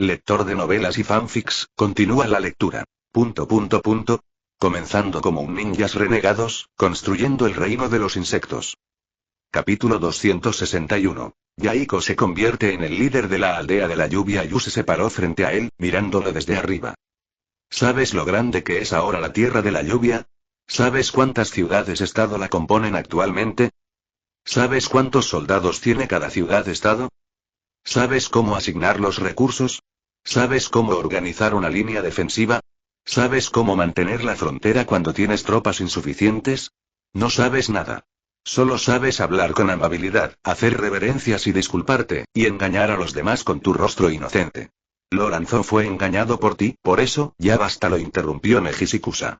lector de novelas y fanfics, continúa la lectura. Comenzando como un ninjas renegados, construyendo el reino de los insectos. Capítulo 261. Yaiko se convierte en el líder de la aldea de la lluvia. Yu se paró frente a él, mirándolo desde arriba. ¿Sabes lo grande que es ahora la tierra de la lluvia? ¿Sabes cuántas ciudades-estado la componen actualmente? ¿Sabes cuántos soldados tiene cada ciudad-estado? ¿Sabes cómo asignar los recursos? ¿Sabes cómo organizar una línea defensiva? ¿Sabes cómo mantener la frontera cuando tienes tropas insuficientes? No sabes nada. Solo sabes hablar con amabilidad, hacer reverencias y disculparte, y engañar a los demás con tu rostro inocente. Lorenzo fue engañado por ti, por eso, ya basta, lo interrumpió Nejishikusa.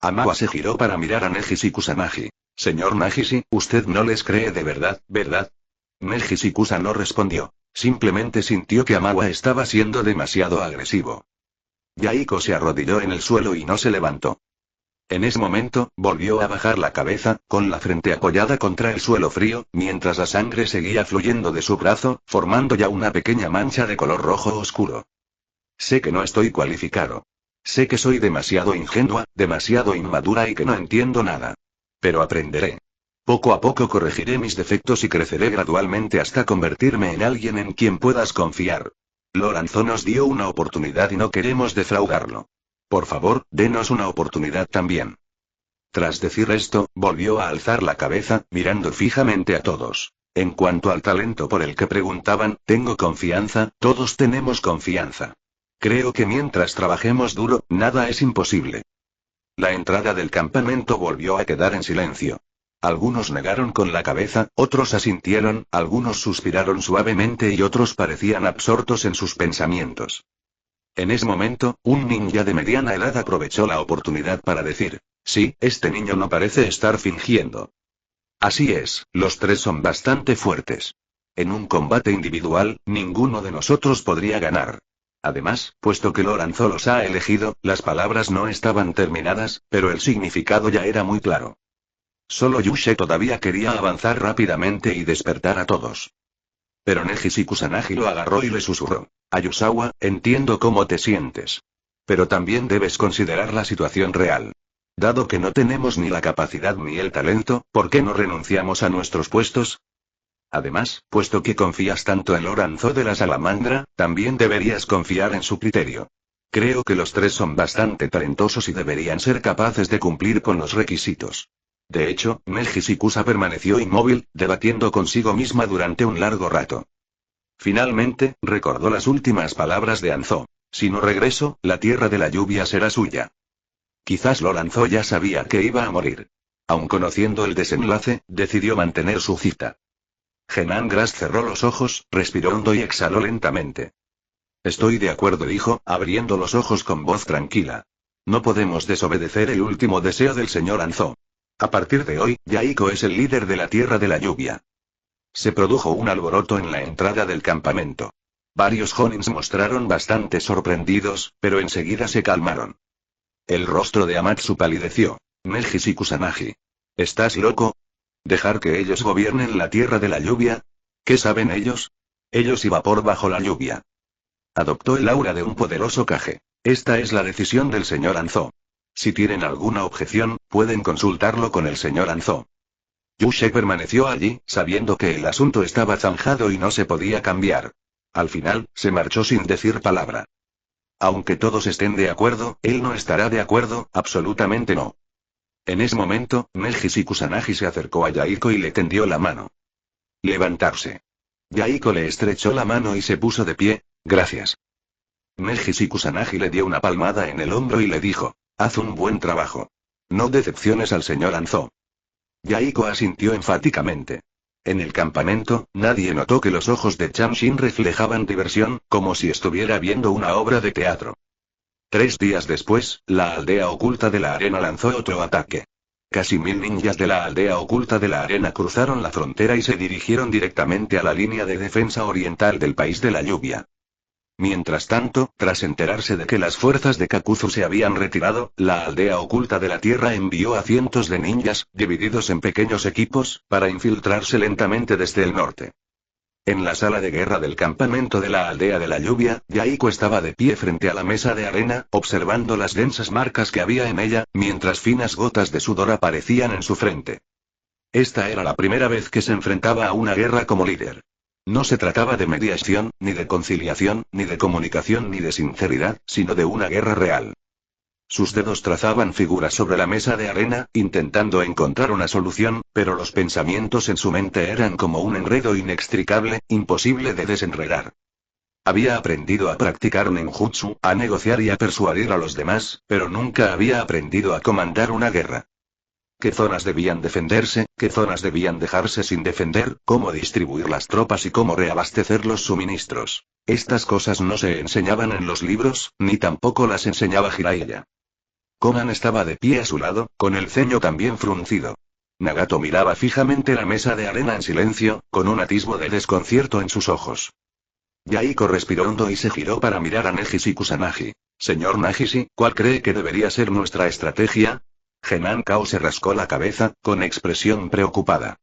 Amawa se giró para mirar a Nejishikusa-nagi. Señor Nagisi, usted no les cree de verdad, ¿verdad? Nejishikusa no respondió. Simplemente sintió que Amawa estaba siendo demasiado agresivo. Yaiko se arrodilló en el suelo y no se levantó. En ese momento, volvió a bajar la cabeza, con la frente apoyada contra el suelo frío, mientras la sangre seguía fluyendo de su brazo, formando ya una pequeña mancha de color rojo oscuro. Sé que no estoy cualificado. Sé que soy demasiado ingenua, demasiado inmadura y que no entiendo nada. Pero aprenderé. Poco a poco corregiré mis defectos y creceré gradualmente hasta convertirme en alguien en quien puedas confiar. Lorenzo nos dio una oportunidad y no queremos defraudarlo. Por favor, denos una oportunidad también. Tras decir esto, volvió a alzar la cabeza, mirando fijamente a todos. En cuanto al talento por el que preguntaban, tengo confianza, todos tenemos confianza. Creo que mientras trabajemos duro, nada es imposible. La entrada del campamento volvió a quedar en silencio. Algunos negaron con la cabeza, otros asintieron, algunos suspiraron suavemente y otros parecían absortos en sus pensamientos. En ese momento, un ninja de mediana edad aprovechó la oportunidad para decir: sí, este niño no parece estar fingiendo. Así es, los tres son bastante fuertes. En un combate individual, ninguno de nosotros podría ganar. Además, puesto que Lorenzo los ha elegido, las palabras no estaban terminadas, pero el significado ya era muy claro. Solo Yushe todavía quería avanzar rápidamente y despertar a todos. Pero Nejishikusa-nagi lo agarró y le susurró: Ayusawa, entiendo cómo te sientes. Pero también debes considerar la situación real. Dado que no tenemos ni la capacidad ni el talento, ¿por qué no renunciamos a nuestros puestos? Además, puesto que confías tanto en Lorenzo de la Salamandra, también deberías confiar en su criterio. Creo que los tres son bastante talentosos y deberían ser capaces de cumplir con los requisitos. De hecho, Nejishikusa permaneció inmóvil, debatiendo consigo misma durante un largo rato. Finalmente, recordó las últimas palabras de Anzo: si no regreso, la tierra de la lluvia será suya. Quizás Lorenzo ya sabía que iba a morir. Aun conociendo el desenlace, decidió mantener su cita. Genan Grass cerró los ojos, respiró hondo y exhaló lentamente. Estoy de acuerdo, dijo, abriendo los ojos con voz tranquila. No podemos desobedecer el último deseo del señor Anzo. A partir de hoy, Yaiko es el líder de la tierra de la lluvia. Se produjo un alboroto en la entrada del campamento. Varios Honins mostraron bastante sorprendidos, pero enseguida se calmaron. El rostro de Amatsu palideció. Nejishikusa-nagi. ¿Estás loco? ¿Dejar que ellos gobiernen la tierra de la lluvia? ¿Qué saben ellos? Ellos y vapor bajo la lluvia. Adoptó el aura de un poderoso Kage. Esta es la decisión del señor Anzo. Si tienen alguna objeción, pueden consultarlo con el señor Anzo. Yushe permaneció allí, sabiendo que el asunto estaba zanjado y no se podía cambiar. Al final, se marchó sin decir palabra. Aunque todos estén de acuerdo, él no estará de acuerdo, absolutamente no. En ese momento, Nejishikusa-nagi se acercó a Yaiko y le tendió la mano. Levantarse. Yaiko le estrechó la mano y se puso de pie. Gracias. Nejishikusa-nagi le dio una palmada en el hombro y le dijo: haz un buen trabajo. No decepciones al señor Anzo. Yaiko asintió enfáticamente. En el campamento, nadie notó que los ojos de Chamshin reflejaban diversión, como si estuviera viendo una obra de teatro. 3 días después, la aldea oculta de la arena lanzó otro ataque. Casi 1000 ninjas de la aldea oculta de la arena cruzaron la frontera y se dirigieron directamente a la línea de defensa oriental del país de la lluvia. Mientras tanto, tras enterarse de que las fuerzas de Kakuzu se habían retirado, la aldea oculta de la tierra envió a cientos de ninjas, divididos en pequeños equipos, para infiltrarse lentamente desde el norte. En la sala de guerra del campamento de la aldea de la lluvia, Yaiko estaba de pie frente a la mesa de arena, observando las densas marcas que había en ella, mientras finas gotas de sudor aparecían en su frente. Esta era la primera vez que se enfrentaba a una guerra como líder. No se trataba de mediación, ni de conciliación, ni de comunicación, ni de sinceridad, sino de una guerra real. Sus dedos trazaban figuras sobre la mesa de arena, intentando encontrar una solución, pero los pensamientos en su mente eran como un enredo inextricable, imposible de desenredar. Había aprendido a practicar ninjutsu, a negociar y a persuadir a los demás, pero nunca había aprendido a comandar una guerra. ¿Qué zonas debían defenderse, qué zonas debían dejarse sin defender, cómo distribuir las tropas y cómo reabastecer los suministros? Estas cosas no se enseñaban en los libros, ni tampoco las enseñaba Jiraiya. Conan estaba de pie a su lado, con el ceño también fruncido. Nagato miraba fijamente la mesa de arena en silencio, con un atisbo de desconcierto en sus ojos. Yaiko respiró hondo y se giró para mirar a Negishi Kusanagi. Señor Nagishi, ¿cuál cree que debería ser nuestra estrategia? Genan Kao se rascó la cabeza, con expresión preocupada.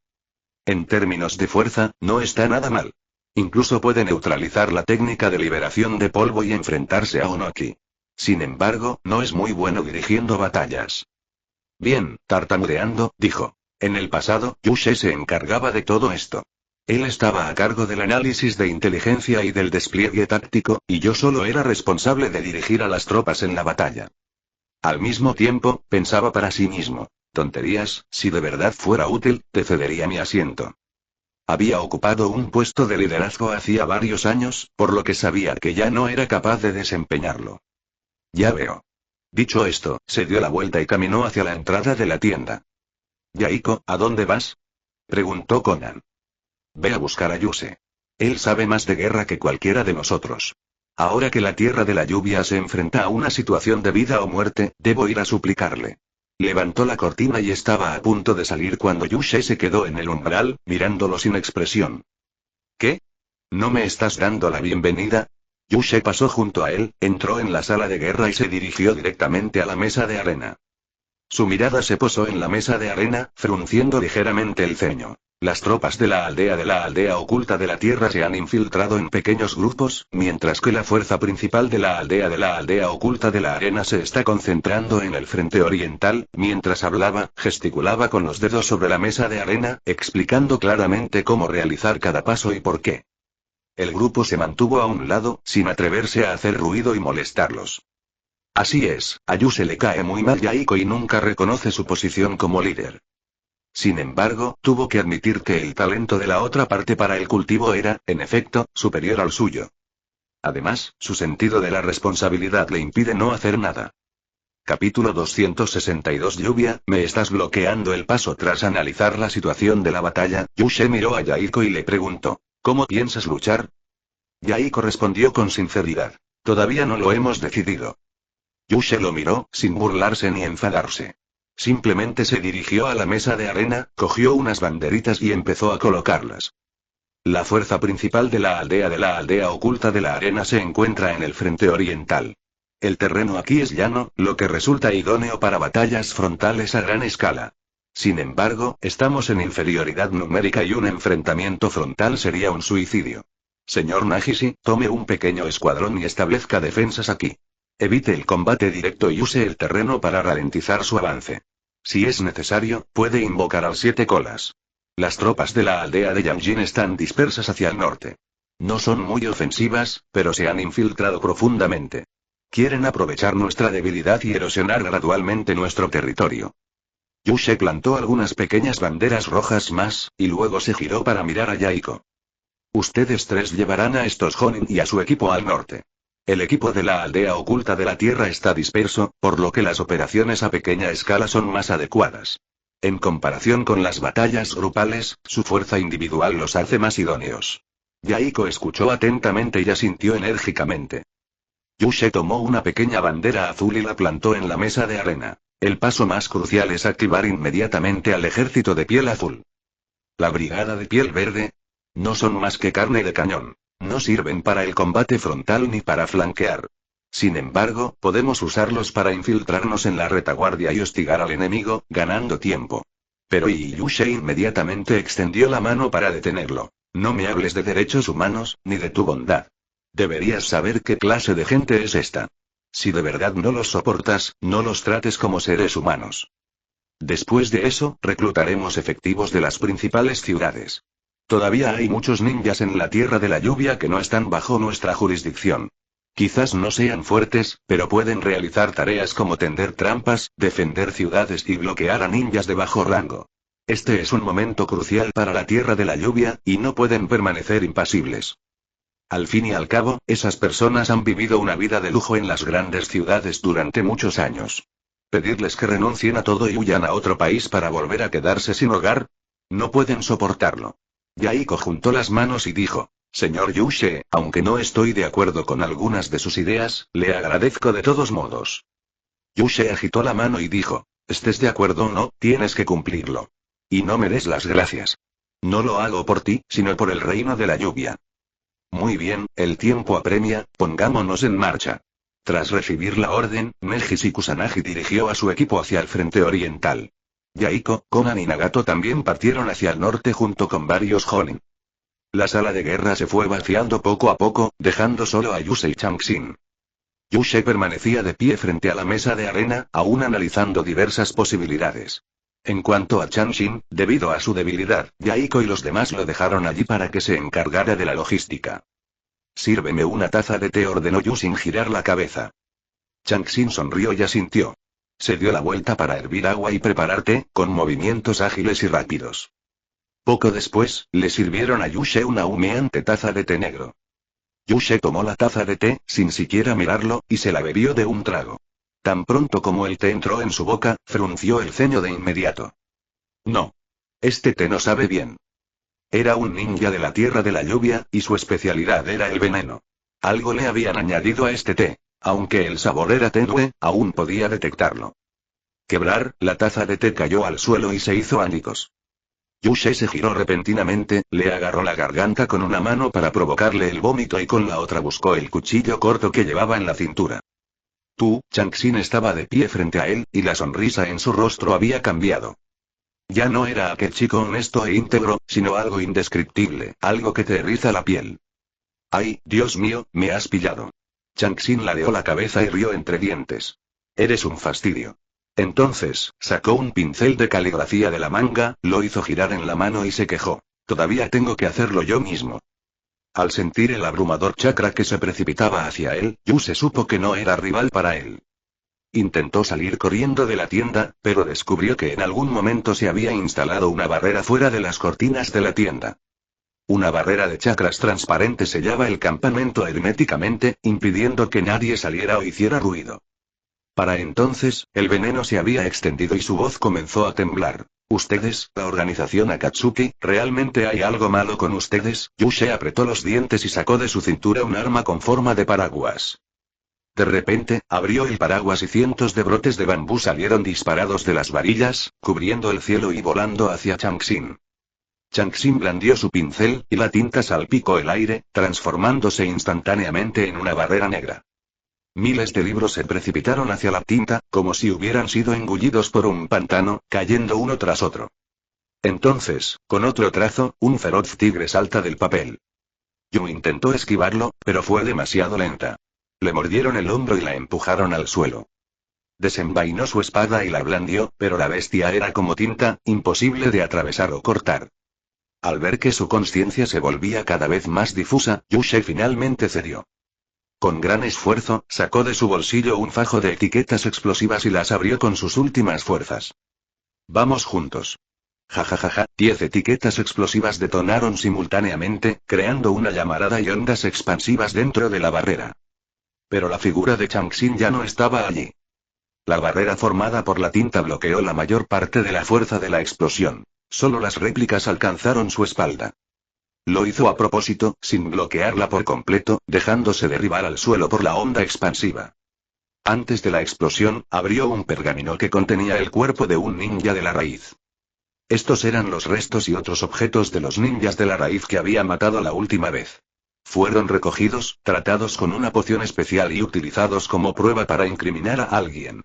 En términos de fuerza, no está nada mal. Incluso puede neutralizar la técnica de liberación de polvo y enfrentarse a Onoki. Sin embargo, no es muy bueno dirigiendo batallas. Bien, tartamudeando, dijo. En el pasado, Yushe se encargaba de todo esto. Él estaba a cargo del análisis de inteligencia y del despliegue táctico, y yo solo era responsable de dirigir a las tropas en la batalla. Al mismo tiempo, pensaba para sí mismo. Tonterías, si de verdad fuera útil, te cedería mi asiento. Había ocupado un puesto de liderazgo hacía varios años, por lo que sabía que ya no era capaz de desempeñarlo. Ya veo. Dicho esto, se dio la vuelta y caminó hacia la entrada de la tienda. Yaiko, ¿a dónde vas? Preguntó Conan. Ve a buscar a Yuse. Él sabe más de guerra que cualquiera de nosotros. Ahora que la tierra de la lluvia se enfrenta a una situación de vida o muerte, debo ir a suplicarle. Levantó la cortina y estaba a punto de salir cuando Yushe se quedó en el umbral, mirándolo sin expresión. ¿Qué? ¿No me estás dando la bienvenida? Yushe pasó junto a él, entró en la sala de guerra y se dirigió directamente a la mesa de arena. Su mirada se posó en la mesa de arena, frunciendo ligeramente el ceño. Las tropas de la aldea oculta de la tierra se han infiltrado en pequeños grupos, mientras que la fuerza principal de la aldea oculta de la arena se está concentrando en el frente oriental. Mientras hablaba, gesticulaba con los dedos sobre la mesa de arena, explicando claramente cómo realizar cada paso y por qué. El grupo se mantuvo a un lado, sin atreverse a hacer ruido y molestarlos. Así es, a Yuse le cae muy mal Yaiko y nunca reconoce su posición como líder. Sin embargo, tuvo que admitir que el talento de la otra parte para el cultivo era, en efecto, superior al suyo. Además, su sentido de la responsabilidad le impide no hacer nada. Capítulo 262 Lluvia, me estás bloqueando el paso. Tras analizar la situación de la batalla, Yushe miró a Yaiko y le preguntó, ¿cómo piensas luchar? Yaiko respondió con sinceridad, todavía no lo hemos decidido. Yushe lo miró, sin burlarse ni enfadarse. Simplemente se dirigió a la mesa de arena, cogió unas banderitas y empezó a colocarlas. La fuerza principal de la aldea oculta de la arena se encuentra en el frente oriental. El terreno aquí es llano, lo que resulta idóneo para batallas frontales a gran escala. Sin embargo, estamos en inferioridad numérica y un enfrentamiento frontal sería un suicidio. Señor Nagishi, tome un pequeño escuadrón y establezca defensas aquí. Evite el combate directo y use el terreno para ralentizar su avance. Si es necesario, puede invocar al Siete Colas. Las tropas de la aldea de Yanjin están dispersas hacia el norte. No son muy ofensivas, pero se han infiltrado profundamente. Quieren aprovechar nuestra debilidad y erosionar gradualmente nuestro territorio. Yushe plantó algunas pequeñas banderas rojas más, y luego se giró para mirar a Yaiko. Ustedes tres llevarán a estos Jonin y a su equipo al norte. El equipo de la aldea oculta de la tierra está disperso, por lo que las operaciones a pequeña escala son más adecuadas. En comparación con las batallas grupales, su fuerza individual los hace más idóneos. Yaiko escuchó atentamente y asintió enérgicamente. Yushe tomó una pequeña bandera azul y la plantó en la mesa de arena. El paso más crucial es activar inmediatamente al ejército de piel azul. La brigada de piel verde. No son más que carne de cañón. No sirven para el combate frontal ni para flanquear. Sin embargo, podemos usarlos para infiltrarnos en la retaguardia y hostigar al enemigo, ganando tiempo. Pero Yushe inmediatamente extendió la mano para detenerlo. No me hables de derechos humanos, ni de tu bondad. Deberías saber qué clase de gente es esta. Si de verdad no los soportas, no los trates como seres humanos. Después de eso, reclutaremos efectivos de las principales ciudades. Todavía hay muchos ninjas en la Tierra de la Lluvia que no están bajo nuestra jurisdicción. Quizás no sean fuertes, pero pueden realizar tareas como tender trampas, defender ciudades y bloquear a ninjas de bajo rango. Este es un momento crucial para la Tierra de la Lluvia, y no pueden permanecer impasibles. Al fin y al cabo, esas personas han vivido una vida de lujo en las grandes ciudades durante muchos años. ¿Pedirles que renuncien a todo y huyan a otro país para volver a quedarse sin hogar? No pueden soportarlo. Yaiko juntó las manos y dijo: Señor Yushe, aunque no estoy de acuerdo con algunas de sus ideas, le agradezco de todos modos. Yushe agitó la mano y dijo: Estés de acuerdo o no, tienes que cumplirlo. Y no me des las gracias. No lo hago por ti, sino por el reino de la lluvia. Muy bien, el tiempo apremia, pongámonos en marcha. Tras recibir la orden, Neji Kusanagi dirigió a su equipo hacia el frente oriental. Yaiko, Konan y Nagato también partieron hacia el norte junto con varios Jonin. La sala de guerra se fue vaciando poco a poco, dejando solo a Yusei y Changxin. Yusei permanecía de pie frente a la mesa de arena, aún analizando diversas posibilidades. En cuanto a Changxin, debido a su debilidad, Yaiko y los demás lo dejaron allí para que se encargara de la logística. Sírveme una taza de té, ordenó Yu sin girar la cabeza. Changxin sonrió y asintió. Se dio la vuelta para hervir agua y preparar té, con movimientos ágiles y rápidos. Poco después, le sirvieron a Yushe una humeante taza de té negro. Yushe tomó la taza de té, sin siquiera mirarlo, y se la bebió de un trago. Tan pronto como el té entró en su boca, frunció el ceño de inmediato. No. Este té no sabe bien. Era un ninja de la Tierra de la Lluvia, y su especialidad era el veneno. Algo le habían añadido a este té. Aunque el sabor era tenue, aún podía detectarlo. Quebrar, la taza de té cayó al suelo y se hizo añicos. Yushe se giró repentinamente, le agarró la garganta con una mano para provocarle el vómito y con la otra buscó el cuchillo corto que llevaba en la cintura. Changxin estaba de pie frente a él, y la sonrisa en su rostro había cambiado. Ya no era aquel chico honesto e íntegro, sino algo indescriptible, algo que te eriza la piel. ¡Ay, Dios mío, me has pillado! Changxin ladeó la cabeza y rió entre dientes. Eres un fastidio. Entonces, sacó un pincel de caligrafía de la manga, lo hizo girar en la mano y se quejó. Todavía tengo que hacerlo yo mismo. Al sentir el abrumador chakra que se precipitaba hacia él, Yuse supo que no era rival para él. Intentó salir corriendo de la tienda, pero descubrió que en algún momento se había instalado una barrera fuera de las cortinas de la tienda. Una barrera de chakras transparente sellaba el campamento herméticamente, impidiendo que nadie saliera o hiciera ruido. Para entonces, el veneno se había extendido y su voz comenzó a temblar. Ustedes, la organización Akatsuki, ¿realmente hay algo malo con ustedes? Yushe apretó los dientes y sacó de su cintura un arma con forma de paraguas. De repente, abrió el paraguas y cientos de brotes de bambú salieron disparados de las varillas, cubriendo el cielo y volando hacia Changxin. Changxin blandió su pincel, y la tinta salpicó el aire, transformándose instantáneamente en una barrera negra. Miles de libros se precipitaron hacia la tinta, como si hubieran sido engullidos por un pantano, cayendo uno tras otro. Entonces, con otro trazo, un feroz tigre salta del papel. Yu intentó esquivarlo, pero fue demasiado lenta. Le mordieron el hombro y la empujaron al suelo. Desenvainó su espada y la blandió, pero la bestia era como tinta, imposible de atravesar o cortar. Al ver que su conciencia se volvía cada vez más difusa, Yushe finalmente cedió. Con gran esfuerzo, sacó de su bolsillo un fajo de etiquetas explosivas y las abrió con sus últimas fuerzas. Vamos juntos. Jajajaja, 10 etiquetas explosivas detonaron simultáneamente, creando una llamarada y ondas expansivas dentro de la barrera. Pero la figura de Changxin ya no estaba allí. La barrera formada por la tinta bloqueó la mayor parte de la fuerza de la explosión. Solo las réplicas alcanzaron su espalda. Lo hizo a propósito, sin bloquearla por completo, dejándose derribar al suelo por la onda expansiva. Antes de la explosión, abrió un pergamino que contenía el cuerpo de un ninja de la raíz. Estos eran los restos y otros objetos de los ninjas de la raíz que había matado la última vez. Fueron recogidos, tratados con una poción especial y utilizados como prueba para incriminar a alguien.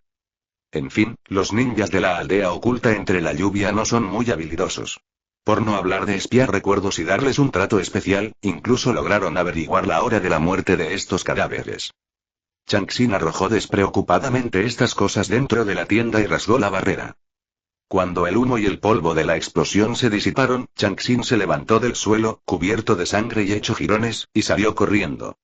En fin, los ninjas de la aldea oculta entre la lluvia no son muy habilidosos. Por no hablar de espiar recuerdos y darles un trato especial, incluso lograron averiguar la hora de la muerte de estos cadáveres. Changxin arrojó despreocupadamente estas cosas dentro de la tienda y rasgó la barrera. Cuando el humo y el polvo de la explosión se disiparon, Changxin se levantó del suelo, cubierto de sangre y hecho jirones, y salió corriendo.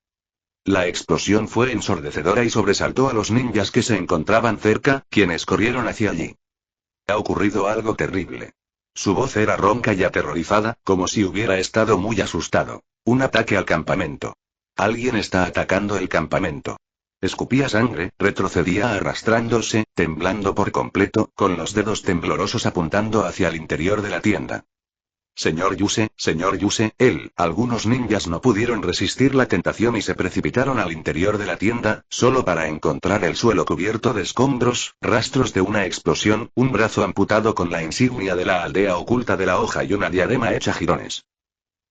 La explosión fue ensordecedora y sobresaltó a los ninjas que se encontraban cerca, quienes corrieron hacia allí. Ha ocurrido algo terrible. Su voz era ronca y aterrorizada, como si hubiera estado muy asustado. Un ataque al campamento. Alguien está atacando el campamento. Escupía sangre, retrocedía arrastrándose, temblando por completo, con los dedos temblorosos apuntando hacia el interior de la tienda. Señor Yuse, algunos ninjas no pudieron resistir la tentación y se precipitaron al interior de la tienda, solo para encontrar el suelo cubierto de escombros, rastros de una explosión, un brazo amputado con la insignia de la aldea oculta de la hoja y una diadema hecha jirones.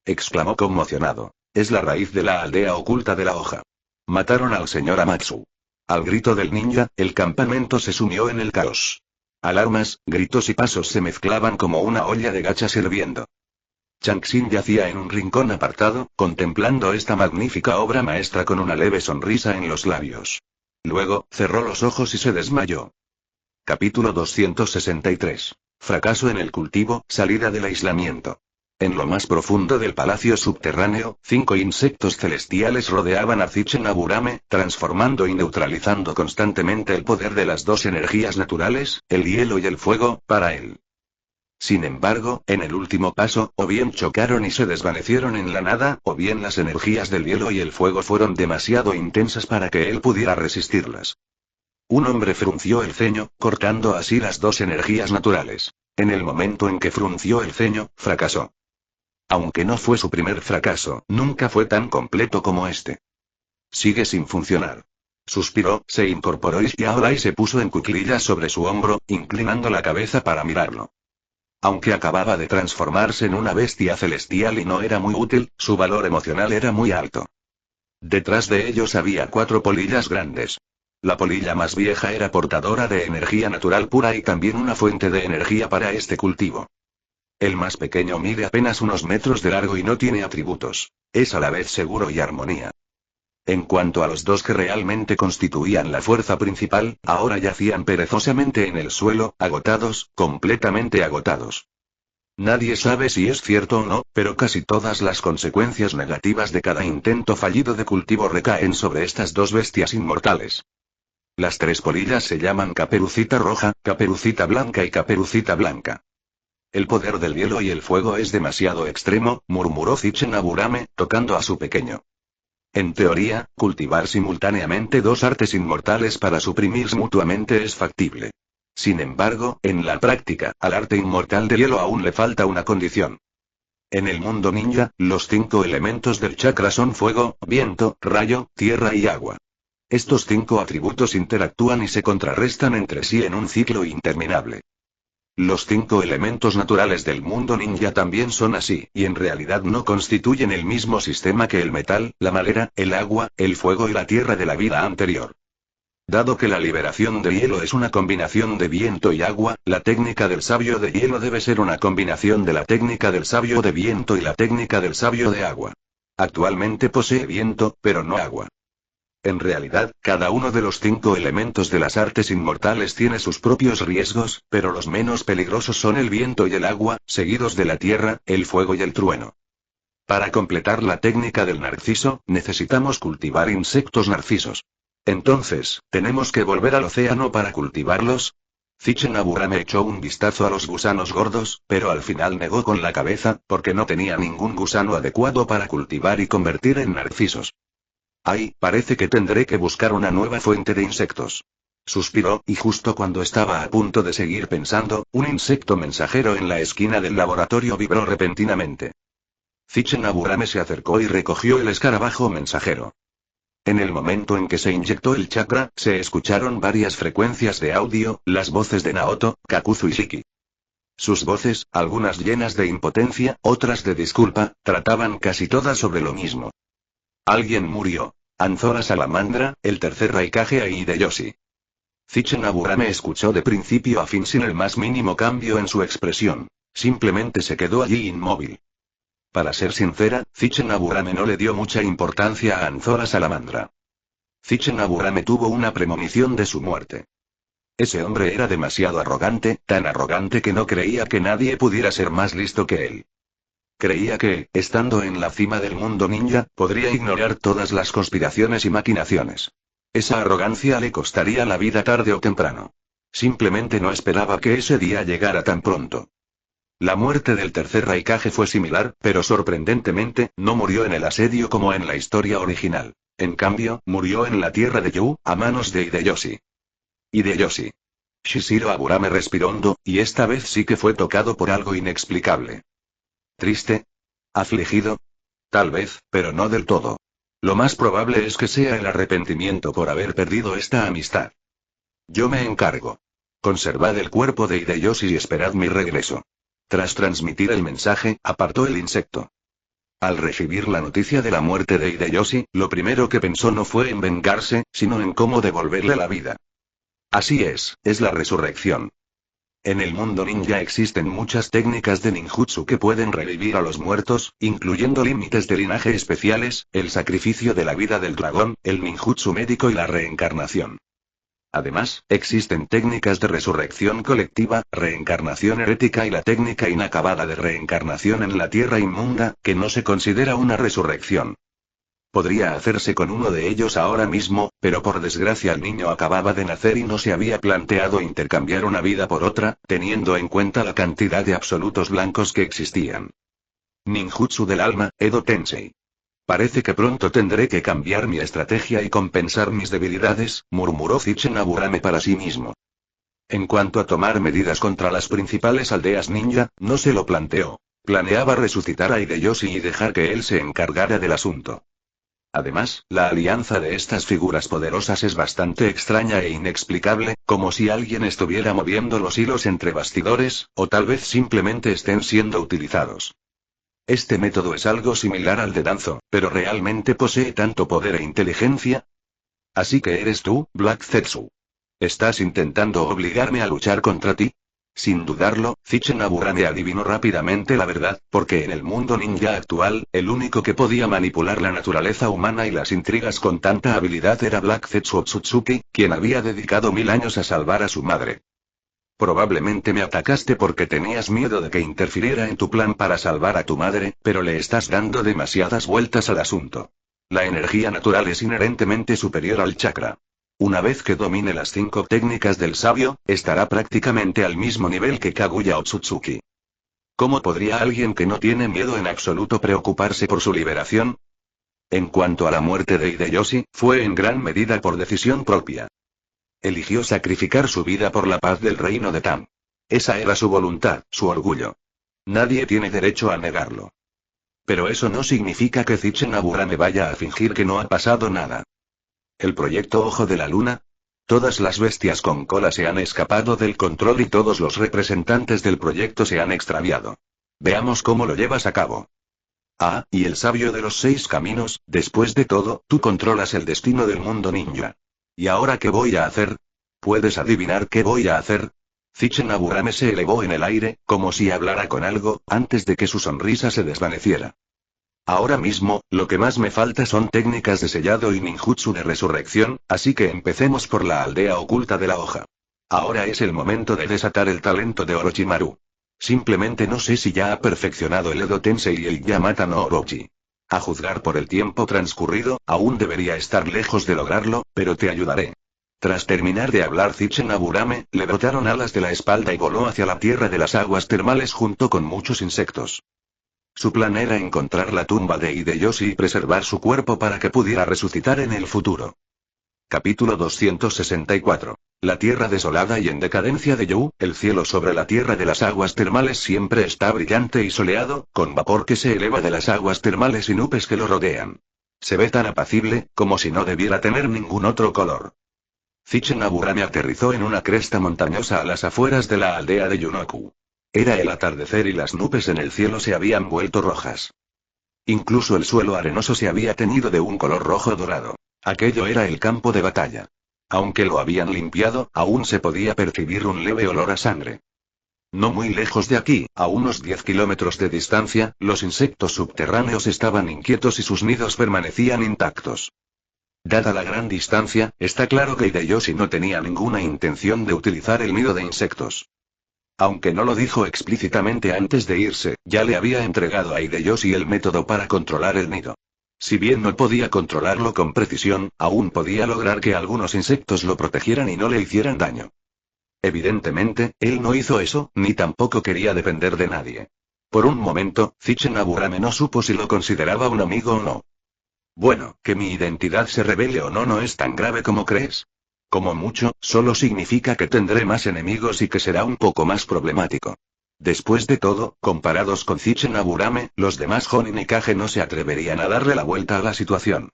Exclamó conmocionado. Es la raíz de la aldea oculta de la hoja. Mataron al señor Amatsu. Al grito del ninja, el campamento se sumió en el caos. Alarmas, gritos y pasos se mezclaban como una olla de gachas hirviendo. Changxin yacía en un rincón apartado, contemplando esta magnífica obra maestra con una leve sonrisa en los labios. Luego, cerró los ojos y se desmayó. Capítulo 263. Fracaso en el cultivo, salida del aislamiento. En lo más profundo del palacio subterráneo, 5 insectos celestiales rodeaban a Tsuchinaburame, transformando y neutralizando constantemente el poder de las dos energías naturales, el hielo y el fuego, para él. Sin embargo, en el último paso, o bien chocaron y se desvanecieron en la nada, o bien las energías del hielo y el fuego fueron demasiado intensas para que él pudiera resistirlas. Un hombre frunció el ceño, cortando así las dos energías naturales. En el momento en que frunció el ceño, fracasó. Aunque no fue su primer fracaso, nunca fue tan completo como este. Sigue sin funcionar. Suspiró, se incorporó y ahora se puso en cuclillas sobre su hombro, inclinando la cabeza para mirarlo. Aunque acababa de transformarse en una bestia celestial y no era muy útil, su valor emocional era muy alto. Detrás de ellos había 4 polillas grandes. La polilla más vieja era portadora de energía natural pura y también una fuente de energía para este cultivo. El más pequeño mide apenas unos metros de largo y no tiene atributos. Es a la vez seguro y armonía. En cuanto a los 2 que realmente constituían la fuerza principal, ahora yacían perezosamente en el suelo, agotados, completamente agotados. Nadie sabe si es cierto o no, pero casi todas las consecuencias negativas de cada intento fallido de cultivo recaen sobre estas 2 bestias inmortales. Las 3 polillas se llaman Caperucita Roja, Caperucita Blanca y Caperucita Blanca. El poder del hielo y el fuego es demasiado extremo, murmuró Tsuchinaburame, tocando a su pequeño. En teoría, cultivar simultáneamente 2 artes inmortales para suprimirse mutuamente es factible. Sin embargo, en la práctica, al arte inmortal de hielo aún le falta una condición. En el mundo ninja, los 5 elementos del chakra son fuego, viento, rayo, tierra y agua. Estos 5 atributos interactúan y se contrarrestan entre sí en un ciclo interminable. Los 5 elementos naturales del mundo ninja también son así, y en realidad no constituyen el mismo sistema que el metal, la madera, el agua, el fuego y la tierra de la vida anterior. Dado que la liberación de hielo es una combinación de viento y agua, la técnica del sabio de hielo debe ser una combinación de la técnica del sabio de viento y la técnica del sabio de agua. Actualmente posee viento, pero no agua. En realidad, cada uno de los 5 elementos de las artes inmortales tiene sus propios riesgos, pero los menos peligrosos son el viento y el agua, seguidos de la tierra, el fuego y el trueno. Para completar la técnica del narciso, necesitamos cultivar insectos narcisos. Entonces, ¿tenemos que volver al océano para cultivarlos? Tsuchinaburame echó un vistazo a los gusanos gordos, pero al final negó con la cabeza, porque no tenía ningún gusano adecuado para cultivar y convertir en narcisos. Ay, parece que tendré que buscar una nueva fuente de insectos. Suspiró, y justo cuando estaba a punto de seguir pensando, un insecto mensajero en la esquina del laboratorio vibró repentinamente. Tsuchinaburame se acercó y recogió el escarabajo mensajero. En el momento en que se inyectó el chakra, se escucharon varias frecuencias de audio, las voces de Naoto, Kakuzu y Shiki. Sus voces, algunas llenas de impotencia, otras de disculpa, trataban casi todas sobre lo mismo. Alguien murió. Anzora Salamandra, el tercer Raikage Hideyoshi. Tsuchinaburame escuchó de principio a fin sin el más mínimo cambio en su expresión. Simplemente se quedó allí inmóvil. Para ser sincera, Zichen Aburame no le dio mucha importancia a Anzora Salamandra. Zichen Aburame tuvo una premonición de su muerte. Ese hombre era demasiado arrogante, tan arrogante que no creía que nadie pudiera ser más listo que él. Creía que, estando en la cima del mundo ninja, podría ignorar todas las conspiraciones y maquinaciones. Esa arrogancia le costaría la vida tarde o temprano. Simplemente no esperaba que ese día llegara tan pronto. La muerte del tercer Raikage fue similar, pero sorprendentemente, no murió en el asedio como en la historia original. En cambio, murió en la tierra de Yu, a manos de Hideyoshi. Hideyoshi. Shishiro Aburame respiró hondo, y esta vez sí que fue tocado por algo inexplicable. ¿Triste? ¿Afligido? Tal vez, pero no del todo. Lo más probable es que sea el arrepentimiento por haber perdido esta amistad. Yo me encargo. Conservad el cuerpo de Hideyoshi y esperad mi regreso. Tras transmitir el mensaje, apartó el insecto. Al recibir la noticia de la muerte de Hideyoshi, lo primero que pensó no fue en vengarse, sino en cómo devolverle la vida. Así es la resurrección. En el mundo ninja existen muchas técnicas de ninjutsu que pueden revivir a los muertos, incluyendo límites de linaje especiales, el sacrificio de la vida del dragón, el ninjutsu médico y la reencarnación. Además, existen técnicas de resurrección colectiva, reencarnación herética y la técnica inacabada de reencarnación en la tierra inmunda, que no se considera una resurrección. Podría hacerse con uno de ellos ahora mismo, pero por desgracia el niño acababa de nacer y no se había planteado intercambiar una vida por otra, teniendo en cuenta la cantidad de absolutos blancos que existían. Ninjutsu del alma, Edo Tensei. Parece que pronto tendré que cambiar mi estrategia y compensar mis debilidades, murmuró Zichen Aburame para sí mismo. En cuanto a tomar medidas contra las principales aldeas ninja, no se lo planteó. Planeaba resucitar a Hideyoshi y dejar que él se encargara del asunto. Además, la alianza de estas figuras poderosas es bastante extraña e inexplicable, como si alguien estuviera moviendo los hilos entre bastidores, o tal vez simplemente estén siendo utilizados. Este método es algo similar al de Danzo, pero realmente posee tanto poder e inteligencia. Así que eres tú, Black Zetsu. ¿Estás intentando obligarme a luchar contra ti? Sin dudarlo, Zichen Aburame adivinó rápidamente la verdad, porque en el mundo ninja actual, el único que podía manipular la naturaleza humana y las intrigas con tanta habilidad era Black Zetsu Otsutsuki, quien había dedicado 1000 años a salvar a su madre. Probablemente me atacaste porque tenías miedo de que interfiriera en tu plan para salvar a tu madre, pero le estás dando demasiadas vueltas al asunto. La energía natural es inherentemente superior al chakra. Una vez que domine las 5 técnicas del sabio, estará prácticamente al mismo nivel que Kaguya Otsutsuki. ¿Cómo podría alguien que no tiene miedo en absoluto preocuparse por su liberación? En cuanto a la muerte de Hideyoshi, fue en gran medida por decisión propia. Eligió sacrificar su vida por la paz del reino de Tam. Esa era su voluntad, su orgullo. Nadie tiene derecho a negarlo. Pero eso no significa que Zichen Aburame vaya a fingir que no ha pasado nada. ¿El proyecto Ojo de la Luna? Todas las bestias con cola se han escapado del control y todos los representantes del proyecto se han extraviado. Veamos cómo lo llevas a cabo. Ah, y el sabio de los 6 caminos, después de todo, tú controlas el destino del mundo ninja. ¿Y ahora qué voy a hacer? ¿Puedes adivinar qué voy a hacer? Zichen Aburame se elevó en el aire, como si hablara con algo, antes de que su sonrisa se desvaneciera. Ahora mismo, lo que más me falta son técnicas de sellado y ninjutsu de resurrección, así que empecemos por la aldea oculta de la hoja. Ahora es el momento de desatar el talento de Orochimaru. Simplemente no sé si ya ha perfeccionado el Edo Tensei y el Yamata no Orochi. A juzgar por el tiempo transcurrido, aún debería estar lejos de lograrlo, pero te ayudaré. Tras terminar de hablar Zichen Aburame, le brotaron alas de la espalda y voló hacia la tierra de las aguas termales junto con muchos insectos. Su plan era encontrar la tumba de Hideyoshi y preservar su cuerpo para que pudiera resucitar en el futuro. Capítulo 264. La tierra desolada y en decadencia de Yu, el cielo sobre la tierra de las aguas termales siempre está brillante y soleado, con vapor que se eleva de las aguas termales y nubes que lo rodean. Se ve tan apacible, como si no debiera tener ningún otro color. Zichen Aburame aterrizó en una cresta montañosa a las afueras de la aldea de Yunoku. Era el atardecer y las nubes en el cielo se habían vuelto rojas. Incluso el suelo arenoso se había teñido de un color rojo dorado. Aquello era el campo de batalla. Aunque lo habían limpiado, aún se podía percibir un leve olor a sangre. No muy lejos de aquí, a unos 10 kilómetros de distancia, los insectos subterráneos estaban inquietos y sus nidos permanecían intactos. Dada la gran distancia, está claro que Hideyoshi no tenía ninguna intención de utilizar el nido de insectos. Aunque no lo dijo explícitamente antes de irse, ya le había entregado a Hideyoshi el método para controlar el nido. Si bien no podía controlarlo con precisión, aún podía lograr que algunos insectos lo protegieran y no le hicieran daño. Evidentemente, él no hizo eso, ni tampoco quería depender de nadie. Por un momento, Aburame no supo si lo consideraba un amigo o no. Bueno, que mi identidad se revele o no no es tan grave como crees. Como mucho, solo significa que tendré más enemigos y que será un poco más problemático. Después de todo, comparados con Aburame, los demás Jonin y Kage no se atreverían a darle la vuelta a la situación.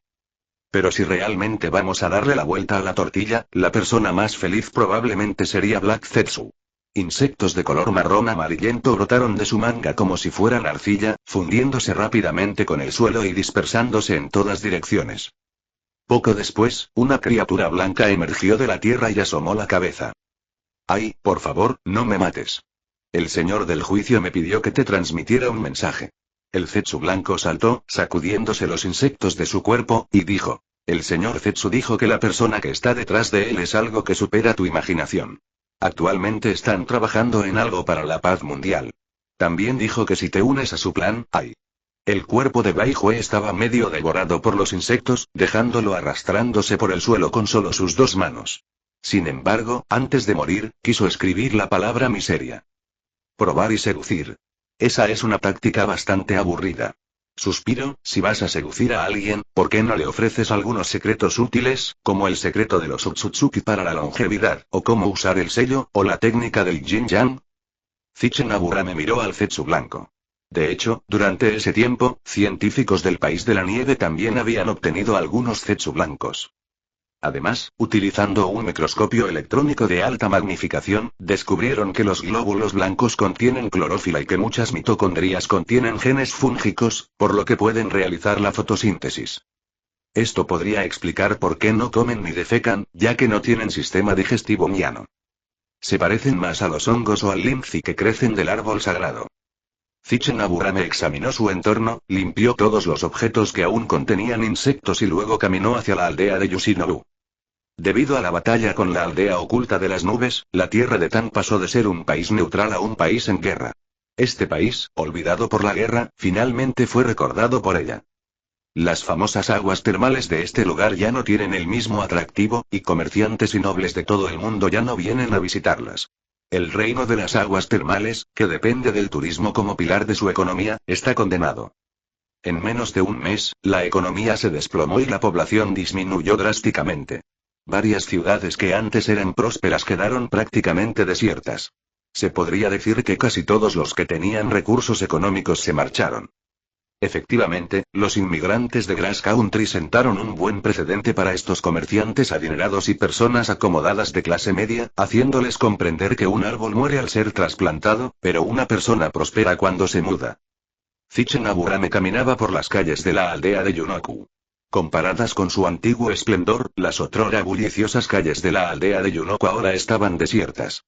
Pero si realmente vamos a darle la vuelta a la tortilla, la persona más feliz probablemente sería Black Zetsu. Insectos de color marrón amarillento brotaron de su manga como si fueran arcilla, fundiéndose rápidamente con el suelo y dispersándose en todas direcciones. Poco después, una criatura blanca emergió de la tierra y asomó la cabeza. ¡Ay, por favor, no me mates! El señor del juicio me pidió que te transmitiera un mensaje. El Zetsu blanco saltó, sacudiéndose los insectos de su cuerpo, y dijo: el señor Zetsu dijo que la persona que está detrás de él es algo que supera tu imaginación. Actualmente están trabajando en algo para la paz mundial. También dijo que si te unes a su plan, ¡ay! El cuerpo de Bai Jue estaba medio devorado por los insectos, dejándolo arrastrándose por el suelo con solo sus dos manos. Sin embargo, antes de morir, quiso escribir la palabra miseria. Probar y seducir. Esa es una táctica bastante aburrida. Suspiro, si vas a seducir a alguien, ¿por qué no le ofreces algunos secretos útiles, como el secreto de los Otsutsuki para la longevidad, o cómo usar el sello, o la técnica del Yin-Yang? Aburame miró al Zetsu blanco. De hecho, durante ese tiempo, científicos del país de la nieve también habían obtenido algunos Zetsu blancos. Además, utilizando un microscopio electrónico de alta magnificación, descubrieron que los glóbulos blancos contienen clorófila y que muchas mitocondrias contienen genes fúngicos, por lo que pueden realizar la fotosíntesis. Esto podría explicar por qué no comen ni defecan, ya que no tienen sistema digestivo miano. Se parecen más a los hongos o al lince que crecen del árbol sagrado. Aburame examinó su entorno, limpió todos los objetos que aún contenían insectos y luego caminó hacia la aldea de Yoshinobu. Debido a la batalla con la aldea oculta de las nubes, la tierra de Tan pasó de ser un país neutral a un país en guerra. Este país, olvidado por la guerra, finalmente fue recordado por ella. Las famosas aguas termales de este lugar ya no tienen el mismo atractivo, y comerciantes y nobles de todo el mundo ya no vienen a visitarlas. El reino de las aguas termales, que depende del turismo como pilar de su economía, está condenado. En menos de un mes, la economía se desplomó y la población disminuyó drásticamente. Varias ciudades que antes eran prósperas quedaron prácticamente desiertas. Se podría decir que casi todos los que tenían recursos económicos se marcharon. Efectivamente, los inmigrantes de Grass Country sentaron un buen precedente para estos comerciantes adinerados y personas acomodadas de clase media, haciéndoles comprender que un árbol muere al ser trasplantado, pero una persona prospera cuando se muda. Aburame caminaba por las calles de la aldea de Yunoku. Comparadas con su antiguo esplendor, las otrora bulliciosas calles de la aldea de Yunoku ahora estaban desiertas.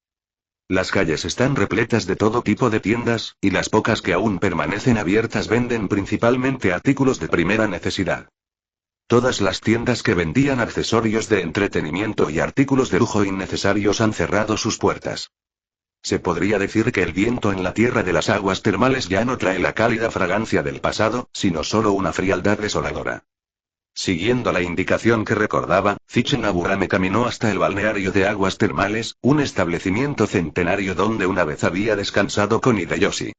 Las calles están repletas de todo tipo de tiendas, y las pocas que aún permanecen abiertas venden principalmente artículos de primera necesidad. Todas las tiendas que vendían accesorios de entretenimiento y artículos de lujo innecesarios han cerrado sus puertas. Se podría decir que el viento en la tierra de las aguas termales ya no trae la cálida fragancia del pasado, sino solo una frialdad desoladora. Siguiendo la indicación que recordaba, Aburame caminó hasta el balneario de aguas termales, un establecimiento centenario donde una vez había descansado con Hideyoshi.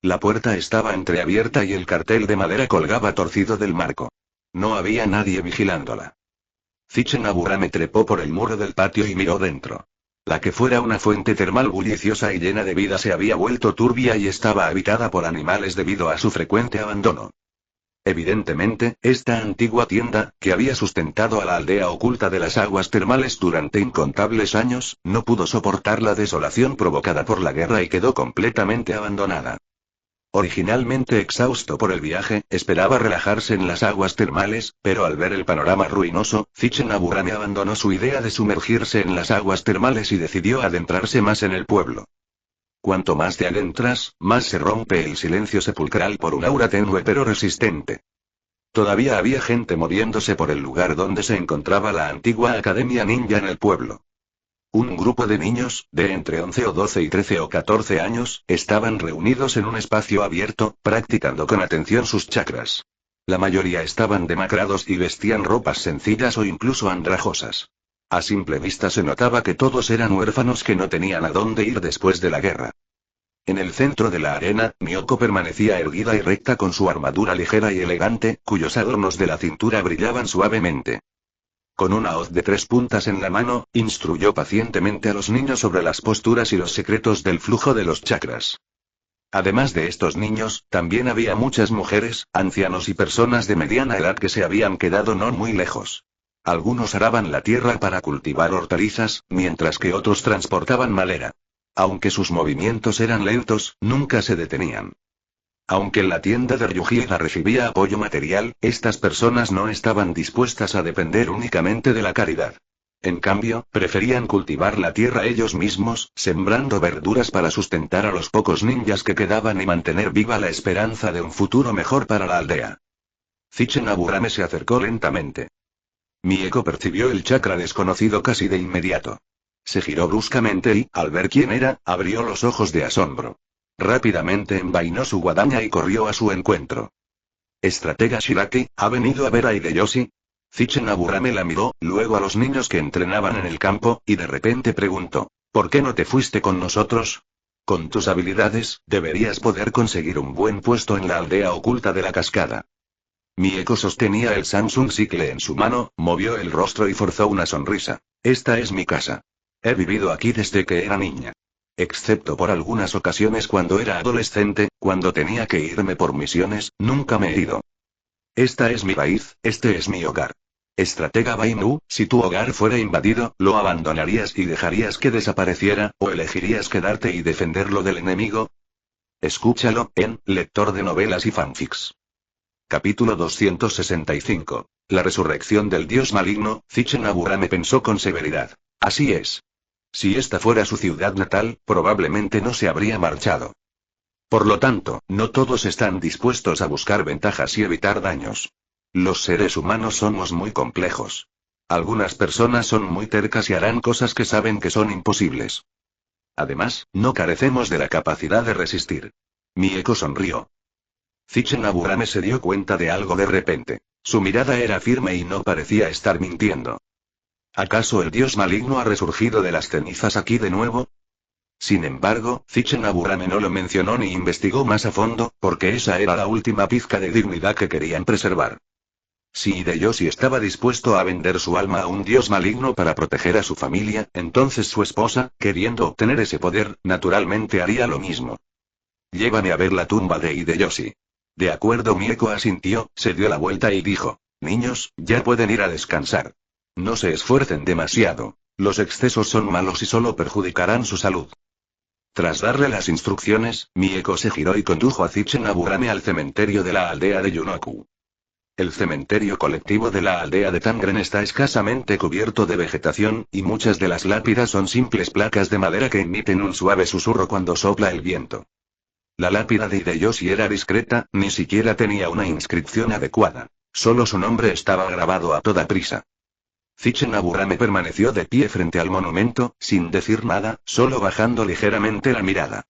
La puerta estaba entreabierta y el cartel de madera colgaba torcido del marco. No había nadie vigilándola. Aburame trepó por el muro del patio y miró dentro. La que fuera una fuente termal bulliciosa y llena de vida se había vuelto turbia y estaba habitada por animales debido a su frecuente abandono. Evidentemente, esta antigua tienda, que había sustentado a la aldea oculta de las aguas termales durante incontables años, no pudo soportar la desolación provocada por la guerra y quedó completamente abandonada. Originalmente exhausto por el viaje, esperaba relajarse en las aguas termales, pero al ver el panorama ruinoso, Aburame abandonó su idea de sumergirse en las aguas termales y decidió adentrarse más en el pueblo. Cuanto más te adentras, más se rompe el silencio sepulcral por un aura tenue pero resistente. Todavía había gente moviéndose por el lugar donde se encontraba la antigua Academia Ninja en el pueblo. Un grupo de niños, de entre 11 o 12 y 13 o 14 años, estaban reunidos en un espacio abierto, practicando con atención sus chakras. La mayoría estaban demacrados y vestían ropas sencillas o incluso andrajosas. A simple vista se notaba que todos eran huérfanos que no tenían a dónde ir después de la guerra. En el centro de la arena, Miyoko permanecía erguida y recta con su armadura ligera y elegante, cuyos adornos de la cintura brillaban suavemente. Con una hoz de 3 puntas en la mano, instruyó pacientemente a los niños sobre las posturas y los secretos del flujo de los chakras. Además de estos niños, también había muchas mujeres, ancianos y personas de mediana edad que se habían quedado no muy lejos. Algunos araban la tierra para cultivar hortalizas, mientras que otros transportaban madera. Aunque sus movimientos eran lentos, nunca se detenían. Aunque la tienda de Ryujin recibía apoyo material, estas personas no estaban dispuestas a depender únicamente de la caridad. En cambio, preferían cultivar la tierra ellos mismos, sembrando verduras para sustentar a los pocos ninjas que quedaban y mantener viva la esperanza de un futuro mejor para la aldea. Zichen Aburame se acercó lentamente. Mieko percibió el chakra desconocido casi de inmediato. Se giró bruscamente y, al ver quién era, abrió los ojos de asombro. Rápidamente envainó su guadaña y corrió a su encuentro. Estratega Shiraki, ¿ha venido a ver a Hideyoshi? Zichen Aburame la miró, luego a los niños que entrenaban en el campo, y de repente preguntó, ¿por qué no te fuiste con nosotros? Con tus habilidades, deberías poder conseguir un buen puesto en la aldea oculta de la cascada. Mieko sostenía el Samsung Sickle en su mano, movió el rostro y forzó una sonrisa. Esta es mi casa. He vivido aquí desde que era niña. Excepto por algunas ocasiones cuando era adolescente, cuando tenía que irme por misiones, nunca me he ido. Esta es mi raíz, este es mi hogar. Estratega Bainu, si tu hogar fuera invadido, ¿lo abandonarías y dejarías que desapareciera, o elegirías quedarte y defenderlo del enemigo? Escúchalo, en Lector de Novelas y Fanfics. Capítulo 265. La resurrección del dios maligno. Zichen Aburame pensó con severidad. Así es. Si esta fuera su ciudad natal, probablemente no se habría marchado. Por lo tanto, no todos están dispuestos a buscar ventajas y evitar daños. Los seres humanos somos muy complejos. Algunas personas son muy tercas y harán cosas que saben que son imposibles. Además, no carecemos de la capacidad de resistir. Mieko sonrió. Zichen Aburame se dio cuenta de algo de repente. Su mirada era firme y no parecía estar mintiendo. ¿Acaso el dios maligno ha resurgido de las cenizas aquí de nuevo? Sin embargo, Zichen Aburame no lo mencionó ni investigó más a fondo, porque esa era la última pizca de dignidad que querían preservar. Si Hideyoshi estaba dispuesto a vender su alma a un dios maligno para proteger a su familia, entonces su esposa, queriendo obtener ese poder, naturalmente haría lo mismo. Llévame a ver la tumba de Hideyoshi. De acuerdo, Mieko asintió, se dio la vuelta y dijo, niños, ya pueden ir a descansar. No se esfuercen demasiado. Los excesos son malos y solo perjudicarán su salud. Tras darle las instrucciones, Mieko se giró y condujo a Zichen Aburame al cementerio de la aldea de Yunoku. El cementerio colectivo de la aldea de Tangren está escasamente cubierto de vegetación, y muchas de las lápidas son simples placas de madera que emiten un suave susurro cuando sopla el viento. La lápida de Hideyoshi era discreta, ni siquiera tenía una inscripción adecuada. Solo su nombre estaba grabado a toda prisa. Zichen Aburame permaneció de pie frente al monumento, sin decir nada, solo bajando ligeramente la mirada.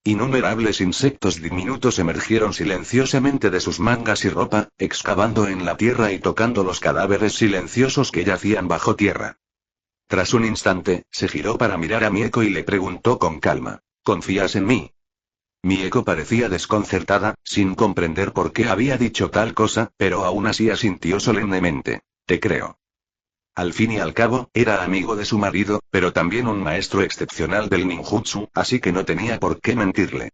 Innumerables insectos diminutos emergieron silenciosamente de sus mangas y ropa, excavando en la tierra y tocando los cadáveres silenciosos que yacían bajo tierra. Tras un instante, se giró para mirar a Mieko y le preguntó con calma, ¿confías en mí? Mieko parecía desconcertada, sin comprender por qué había dicho tal cosa, pero aún así asintió solemnemente. Te creo. Al fin y al cabo, era amigo de su marido, pero también un maestro excepcional del ninjutsu, así que no tenía por qué mentirle.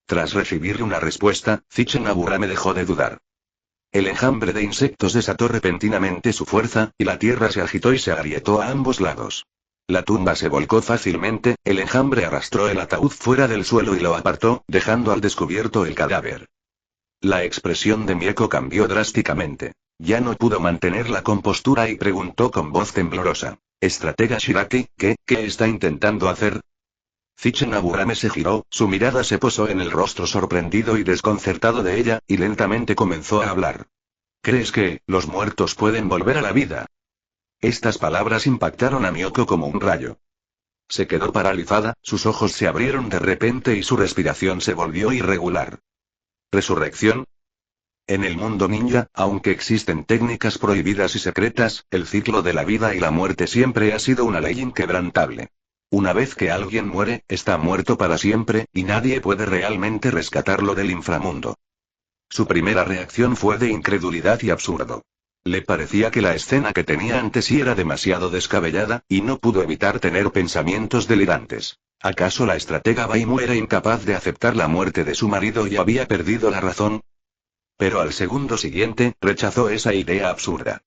Tras recibir una respuesta, Zichen Aburame dejó de dudar. El enjambre de insectos desató repentinamente su fuerza, y la tierra se agitó y se agrietó a ambos lados. La tumba se volcó fácilmente, el enjambre arrastró el ataúd fuera del suelo y lo apartó, dejando al descubierto el cadáver. La expresión de Mieko cambió drásticamente. Ya no pudo mantener la compostura y preguntó con voz temblorosa. Estratega Shiraki, ¿qué está intentando hacer? Zichen Aburame se giró, su mirada se posó en el rostro sorprendido y desconcertado de ella, y lentamente comenzó a hablar. ¿Crees que los muertos pueden volver a la vida? Estas palabras impactaron a Miyoko como un rayo. Se quedó paralizada, sus ojos se abrieron de repente y su respiración se volvió irregular. ¿Resurrección? En el mundo ninja, aunque existen técnicas prohibidas y secretas, el ciclo de la vida y la muerte siempre ha sido una ley inquebrantable. Una vez que alguien muere, está muerto para siempre, y nadie puede realmente rescatarlo del inframundo. Su primera reacción fue de incredulidad y absurdo. Le parecía que la escena que tenía ante sí era demasiado descabellada, y no pudo evitar tener pensamientos delirantes. ¿Acaso la estratega Baimu era incapaz de aceptar la muerte de su marido y había perdido la razón? Pero al segundo siguiente, rechazó esa idea absurda.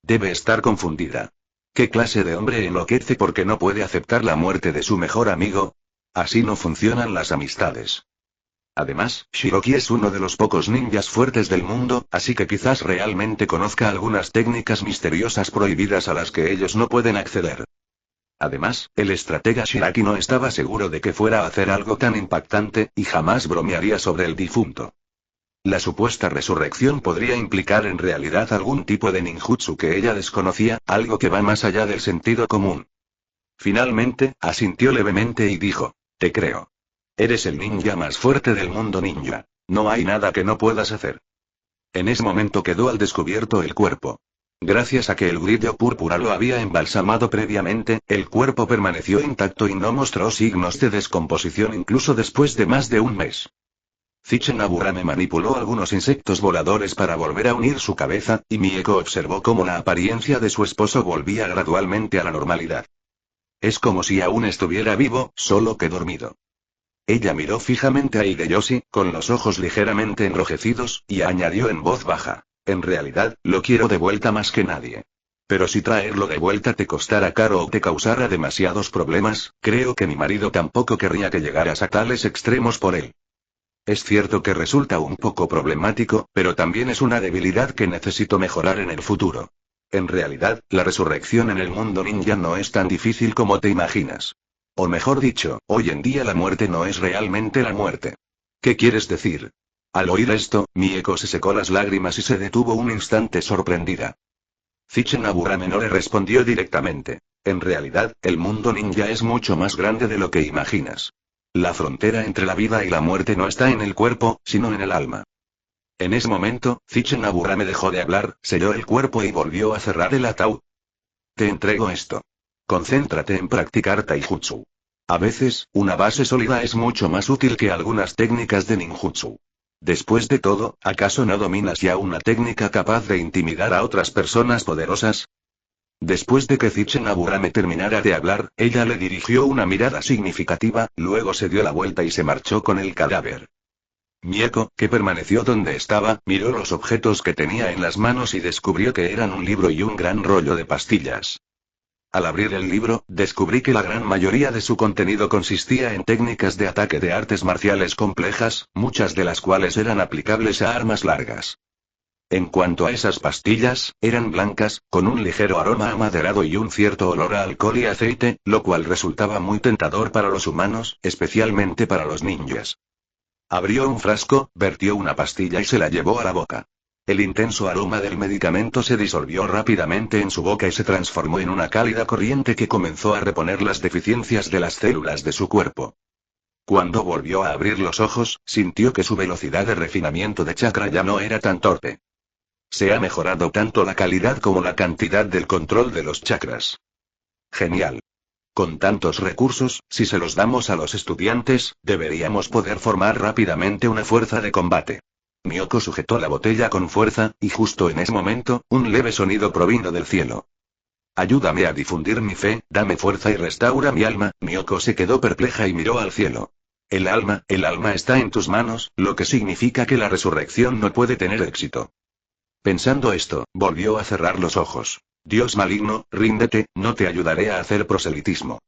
Debe estar confundida. ¿Qué clase de hombre enloquece porque no puede aceptar la muerte de su mejor amigo? Así no funcionan las amistades. Además, Shiroki es uno de los pocos ninjas fuertes del mundo, así que quizás realmente conozca algunas técnicas misteriosas prohibidas a las que ellos no pueden acceder. Además, el estratega Shiraki no estaba seguro de que fuera a hacer algo tan impactante, y jamás bromearía sobre el difunto. La supuesta resurrección podría implicar en realidad algún tipo de ninjutsu que ella desconocía, algo que va más allá del sentido común. Finalmente, asintió levemente y dijo, te creo. Eres el ninja más fuerte del mundo ninja. No hay nada que no puedas hacer. En ese momento quedó al descubierto el cuerpo. Gracias a que el brillo púrpura lo había embalsamado previamente, el cuerpo permaneció intacto y no mostró signos de descomposición incluso después de más de un mes. Zichen Aburame manipuló algunos insectos voladores para volver a unir su cabeza, y Mieko observó cómo la apariencia de su esposo volvía gradualmente a la normalidad. Es como si aún estuviera vivo, solo que dormido. Ella miró fijamente a Hideyoshi, con los ojos ligeramente enrojecidos, y añadió en voz baja, en realidad, lo quiero de vuelta más que nadie. Pero si traerlo de vuelta te costara caro o te causara demasiados problemas, creo que mi marido tampoco querría que llegaras a tales extremos por él. Es cierto que resulta un poco problemático, pero también es una debilidad que necesito mejorar en el futuro. En realidad, la resurrección en el mundo ninja no es tan difícil como te imaginas. O mejor dicho, hoy en día la muerte no es realmente la muerte. ¿Qué quieres decir? Al oír esto, Mieko se secó las lágrimas y se detuvo un instante sorprendida. Zichen Aburame no le respondió directamente. En realidad, el mundo ninja es mucho más grande de lo que imaginas. La frontera entre la vida y la muerte no está en el cuerpo, sino en el alma. En ese momento, Zichen Aburame dejó de hablar, selló el cuerpo y volvió a cerrar el ataúd. Te entrego esto. Concéntrate en practicar taijutsu. A veces, una base sólida es mucho más útil que algunas técnicas de ninjutsu. Después de todo, ¿acaso no dominas ya una técnica capaz de intimidar a otras personas poderosas? Después de que Zichen Aburame terminara de hablar, ella le dirigió una mirada significativa, luego se dio la vuelta y se marchó con el cadáver. Mieko, que permaneció donde estaba, miró los objetos que tenía en las manos y descubrió que eran un libro y un gran rollo de pastillas. Al abrir el libro, descubrí que la gran mayoría de su contenido consistía en técnicas de ataque de artes marciales complejas, muchas de las cuales eran aplicables a armas largas. En cuanto a esas pastillas, eran blancas, con un ligero aroma amaderado y un cierto olor a alcohol y aceite, lo cual resultaba muy tentador para los humanos, especialmente para los ninjas. Abrió un frasco, vertió una pastilla y se la llevó a la boca. El intenso aroma del medicamento se disolvió rápidamente en su boca y se transformó en una cálida corriente que comenzó a reponer las deficiencias de las células de su cuerpo. Cuando volvió a abrir los ojos, sintió que su velocidad de refinamiento de chakra ya no era tan torpe. Se ha mejorado tanto la calidad como la cantidad del control de los chakras. Genial. Con tantos recursos, si se los damos a los estudiantes, deberíamos poder formar rápidamente una fuerza de combate. Miyoko sujetó la botella con fuerza, y justo en ese momento, un leve sonido provino del cielo. Ayúdame a difundir mi fe, dame fuerza y restaura mi alma. Miyoko se quedó perpleja y miró al cielo. El alma está en tus manos, lo que significa que la resurrección no puede tener éxito. Pensando esto, volvió a cerrar los ojos. Dios maligno, ríndete, no te ayudaré a hacer proselitismo.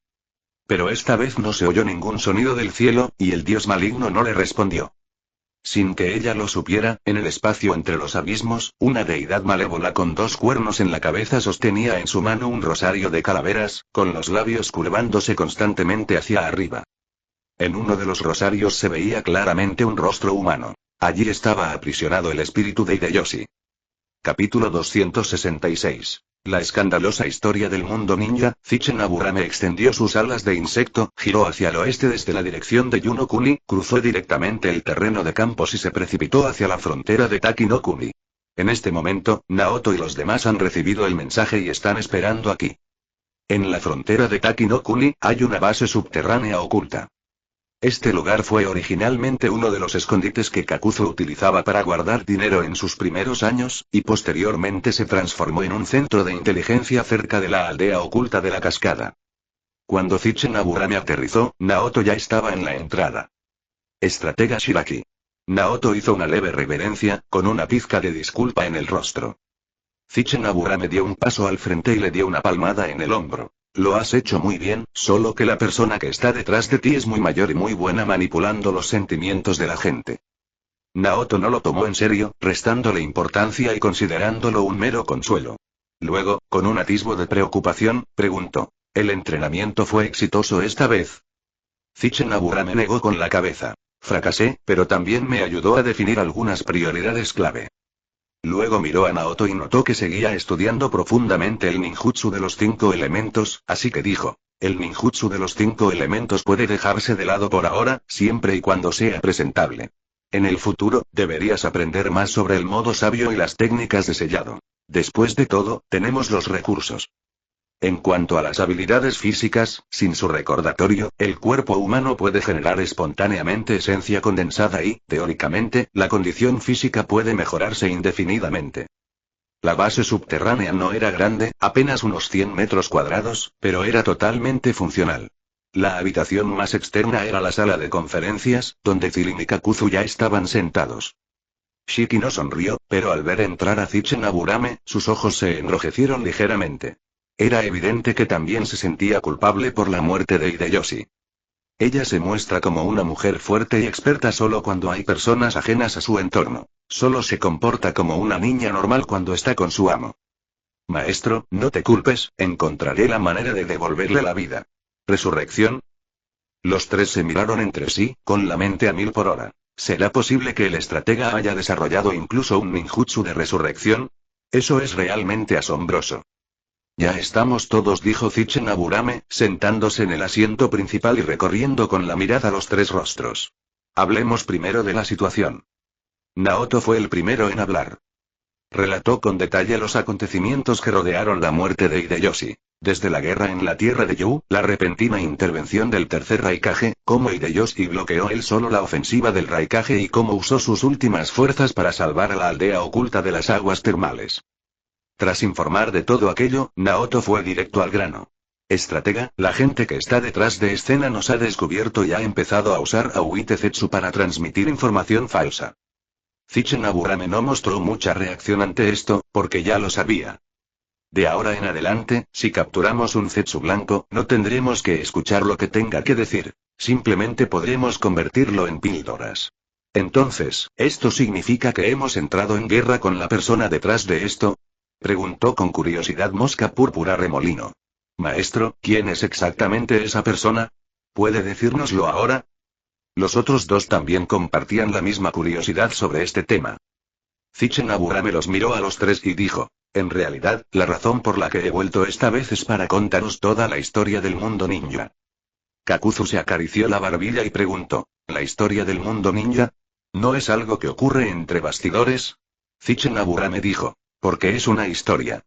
Pero esta vez no se oyó ningún sonido del cielo, y el dios maligno no le respondió. Sin que ella lo supiera, en el espacio entre los abismos, una deidad malévola con dos cuernos en la cabeza sostenía en su mano un rosario de calaveras, con los labios curvándose constantemente hacia arriba. En uno de los rosarios se veía claramente un rostro humano. Allí estaba aprisionado el espíritu de Hideyoshi. Capítulo 266. La escandalosa historia del mundo ninja. Tsuchinaburame extendió sus alas de insecto, giró hacia el oeste desde la dirección de Yunokuni, cruzó directamente el terreno de campos y se precipitó hacia la frontera de Takinokuni. En este momento, Naoto y los demás han recibido el mensaje y están esperando aquí. En la frontera de Takinokuni, hay una base subterránea oculta. Este lugar fue originalmente uno de los escondites que Kakuzu utilizaba para guardar dinero en sus primeros años, y posteriormente se transformó en un centro de inteligencia cerca de la aldea oculta de la cascada. Cuando Tsuchinaburame aterrizó, Naoto ya estaba en la entrada. Estratega Shiraki. Naoto hizo una leve reverencia, con una pizca de disculpa en el rostro. Tsuchinaburame dio un paso al frente y le dio una palmada en el hombro. Lo has hecho muy bien, solo que la persona que está detrás de ti es muy mayor y muy buena manipulando los sentimientos de la gente. Naoto no lo tomó en serio, restándole importancia y considerándolo un mero consuelo. Luego, con un atisbo de preocupación, preguntó: ¿el entrenamiento fue exitoso esta vez? Tsuchinaburame negó con la cabeza. Fracasé, pero también me ayudó a definir algunas prioridades clave. Luego miró a Naoto y notó que seguía estudiando profundamente el ninjutsu de los 5 elementos, así que dijo: el ninjutsu de los 5 elementos puede dejarse de lado por ahora, siempre y cuando sea presentable. En el futuro, deberías aprender más sobre el modo sabio y las técnicas de sellado. Después de todo, tenemos los recursos. En cuanto a las habilidades físicas, sin su recordatorio, el cuerpo humano puede generar espontáneamente esencia condensada y, teóricamente, la condición física puede mejorarse indefinidamente. La base subterránea no era grande, apenas unos 100 metros cuadrados, pero era totalmente funcional. La habitación más externa era la sala de conferencias, donde Zilin y Kakuzu ya estaban sentados. Shiki no sonrió, pero al ver entrar a Tsuchinaburame, sus ojos se enrojecieron ligeramente. Era evidente que también se sentía culpable por la muerte de Hideyoshi. Ella se muestra como una mujer fuerte y experta solo cuando hay personas ajenas a su entorno. Solo se comporta como una niña normal cuando está con su amo. Maestro, no te culpes, encontraré la manera de devolverle la vida. ¿Resurrección? Los tres se miraron entre sí, con la mente a 1000 por hora. ¿Será posible que el estratega haya desarrollado incluso un ninjutsu de resurrección? Eso es realmente asombroso. Ya estamos todos, dijo Tsuchinaburame, sentándose en el asiento principal y recorriendo con la mirada los tres rostros. Hablemos primero de la situación. Naoto fue el primero en hablar. Relató con detalle los acontecimientos que rodearon la muerte de Hideyoshi. Desde la guerra en la tierra de Yu, la repentina intervención del tercer Raikage, cómo Hideyoshi bloqueó él solo la ofensiva del Raikage y cómo usó sus últimas fuerzas para salvar a la aldea oculta de las aguas termales. Tras informar de todo aquello, Naoto fue directo al grano. Estratega, la gente que está detrás de escena nos ha descubierto y ha empezado a usar Aoite Zetsu para transmitir información falsa. Tsuchinaburame no mostró mucha reacción ante esto, porque ya lo sabía. De ahora en adelante, si capturamos un Zetsu blanco, no tendremos que escuchar lo que tenga que decir, simplemente podremos convertirlo en píldoras. Entonces, ¿esto significa que hemos entrado en guerra con la persona detrás de esto? Preguntó con curiosidad Mosca Púrpura Remolino. Maestro, ¿quién es exactamente esa persona? ¿Puede decírnoslo ahora? Los otros dos también compartían la misma curiosidad sobre este tema. Tsuchinaburame los miró a los tres y dijo: en realidad, la razón por la que he vuelto esta vez es para contaros toda la historia del mundo ninja. Kakuzu se acarició la barbilla y preguntó: ¿la historia del mundo ninja? ¿No es algo que ocurre entre bastidores? Tsuchinaburame dijo: porque es una historia.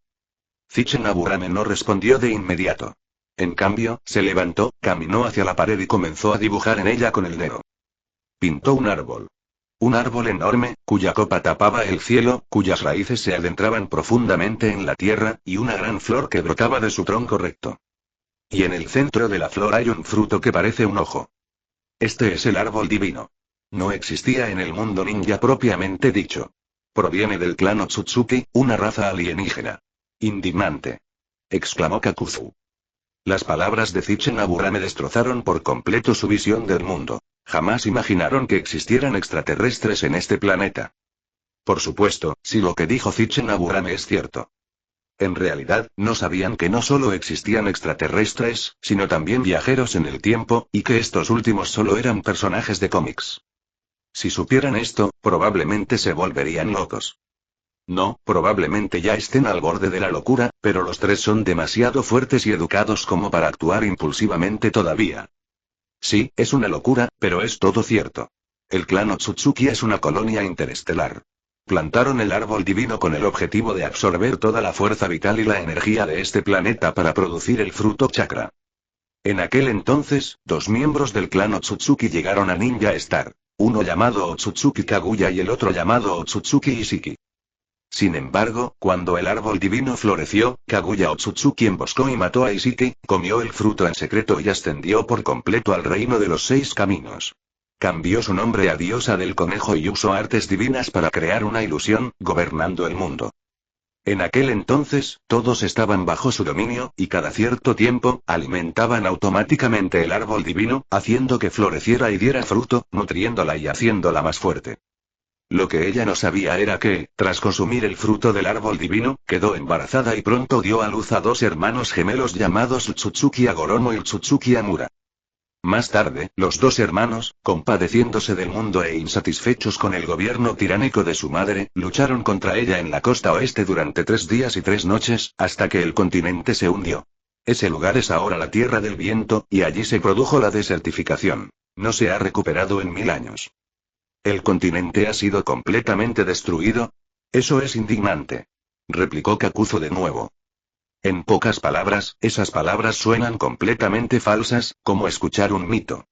Tsuchinaburame no respondió de inmediato. En cambio, se levantó, caminó hacia la pared y comenzó a dibujar en ella con el dedo. Pintó un árbol. Un árbol enorme, cuya copa tapaba el cielo, cuyas raíces se adentraban profundamente en la tierra, y una gran flor que brotaba de su tronco recto. Y en el centro de la flor hay un fruto que parece un ojo. Este es el árbol divino. No existía en el mundo ninja propiamente dicho. Proviene del clan Otsutsuki, una raza alienígena. Indignante. Exclamó Kakuzu. Las palabras de Tsuchinaburame destrozaron por completo su visión del mundo. Jamás imaginaron que existieran extraterrestres en este planeta. Por supuesto, si lo que dijo Tsuchinaburame es cierto. En realidad, no sabían que no solo existían extraterrestres, sino también viajeros en el tiempo, y que estos últimos solo eran personajes de cómics. Si supieran esto, probablemente se volverían locos. No, probablemente ya estén al borde de la locura, pero los tres son demasiado fuertes y educados como para actuar impulsivamente todavía. Sí, es una locura, pero es todo cierto. El clan Otsutsuki es una colonia interestelar. Plantaron el árbol divino con el objetivo de absorber toda la fuerza vital y la energía de este planeta para producir el fruto chakra. En aquel entonces, dos miembros del clan Otsutsuki llegaron a Ninja Star. Uno llamado Otsutsuki Kaguya y el otro llamado Otsutsuki Ishiki. Sin embargo, cuando el árbol divino floreció, Kaguya Otsutsuki emboscó y mató a Ishiki, comió el fruto en secreto y ascendió por completo al reino de los 6 caminos. Cambió su nombre a diosa del conejo y usó artes divinas para crear una ilusión, gobernando el mundo. En aquel entonces, todos estaban bajo su dominio, y cada cierto tiempo, alimentaban automáticamente el árbol divino, haciendo que floreciera y diera fruto, nutriéndola y haciéndola más fuerte. Lo que ella no sabía era que, tras consumir el fruto del árbol divino, quedó embarazada y pronto dio a luz a dos hermanos gemelos llamados Tsutsuki Agoromo y Tsutsuki Amura. Más tarde, los dos hermanos, compadeciéndose del mundo e insatisfechos con el gobierno tiránico de su madre, lucharon contra ella en la costa oeste durante 3 días y 3 noches, hasta que el continente se hundió. Ese lugar es ahora la Tierra del Viento, y allí se produjo la desertificación. No se ha recuperado en 1000 años. ¿El continente ha sido completamente destruido? Eso es indignante. Replicó Kakuzu de nuevo. En pocas palabras, esas palabras suenan completamente falsas, como escuchar un mito.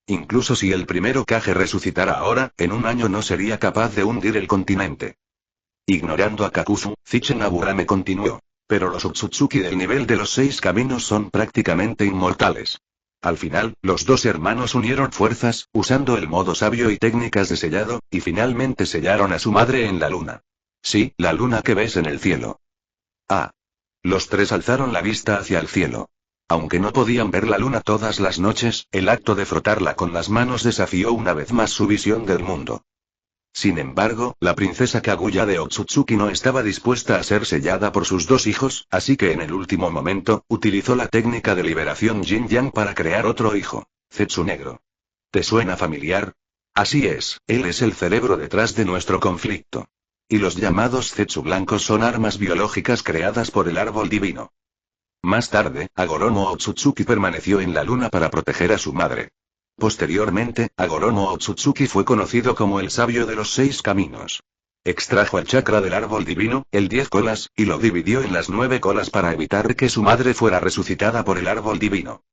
Incluso si el primero Kage resucitara ahora, en un año no sería capaz de hundir el continente. Ignorando a Kakuzu, Zichen Aburame continuó. Pero los Otsutsuki del nivel de los 6 caminos son prácticamente inmortales. Al final, los dos hermanos unieron fuerzas, usando el modo sabio y técnicas de sellado, y finalmente sellaron a su madre en la luna. Sí, la luna que ves en el cielo. Ah. Los tres alzaron la vista hacia el cielo. Aunque no podían ver la luna todas las noches, el acto de frotarla con las manos desafió una vez más su visión del mundo. Sin embargo, la princesa Kaguya de Otsutsuki no estaba dispuesta a ser sellada por sus dos hijos, así que en el último momento, utilizó la técnica de liberación Yin-Yang para crear otro hijo, Zetsu Negro. ¿Te suena familiar? Así es, él es el cerebro detrás de nuestro conflicto. Y los llamados Zetsu blancos son armas biológicas creadas por el árbol divino. Más tarde, Agoromo Otsutsuki permaneció en la luna para proteger a su madre. Posteriormente, Agoromo Otsutsuki fue conocido como el sabio de los 6 caminos. Extrajo el chakra del árbol divino, el 10 colas, y lo dividió en las 9 colas para evitar que su madre fuera resucitada por el árbol divino.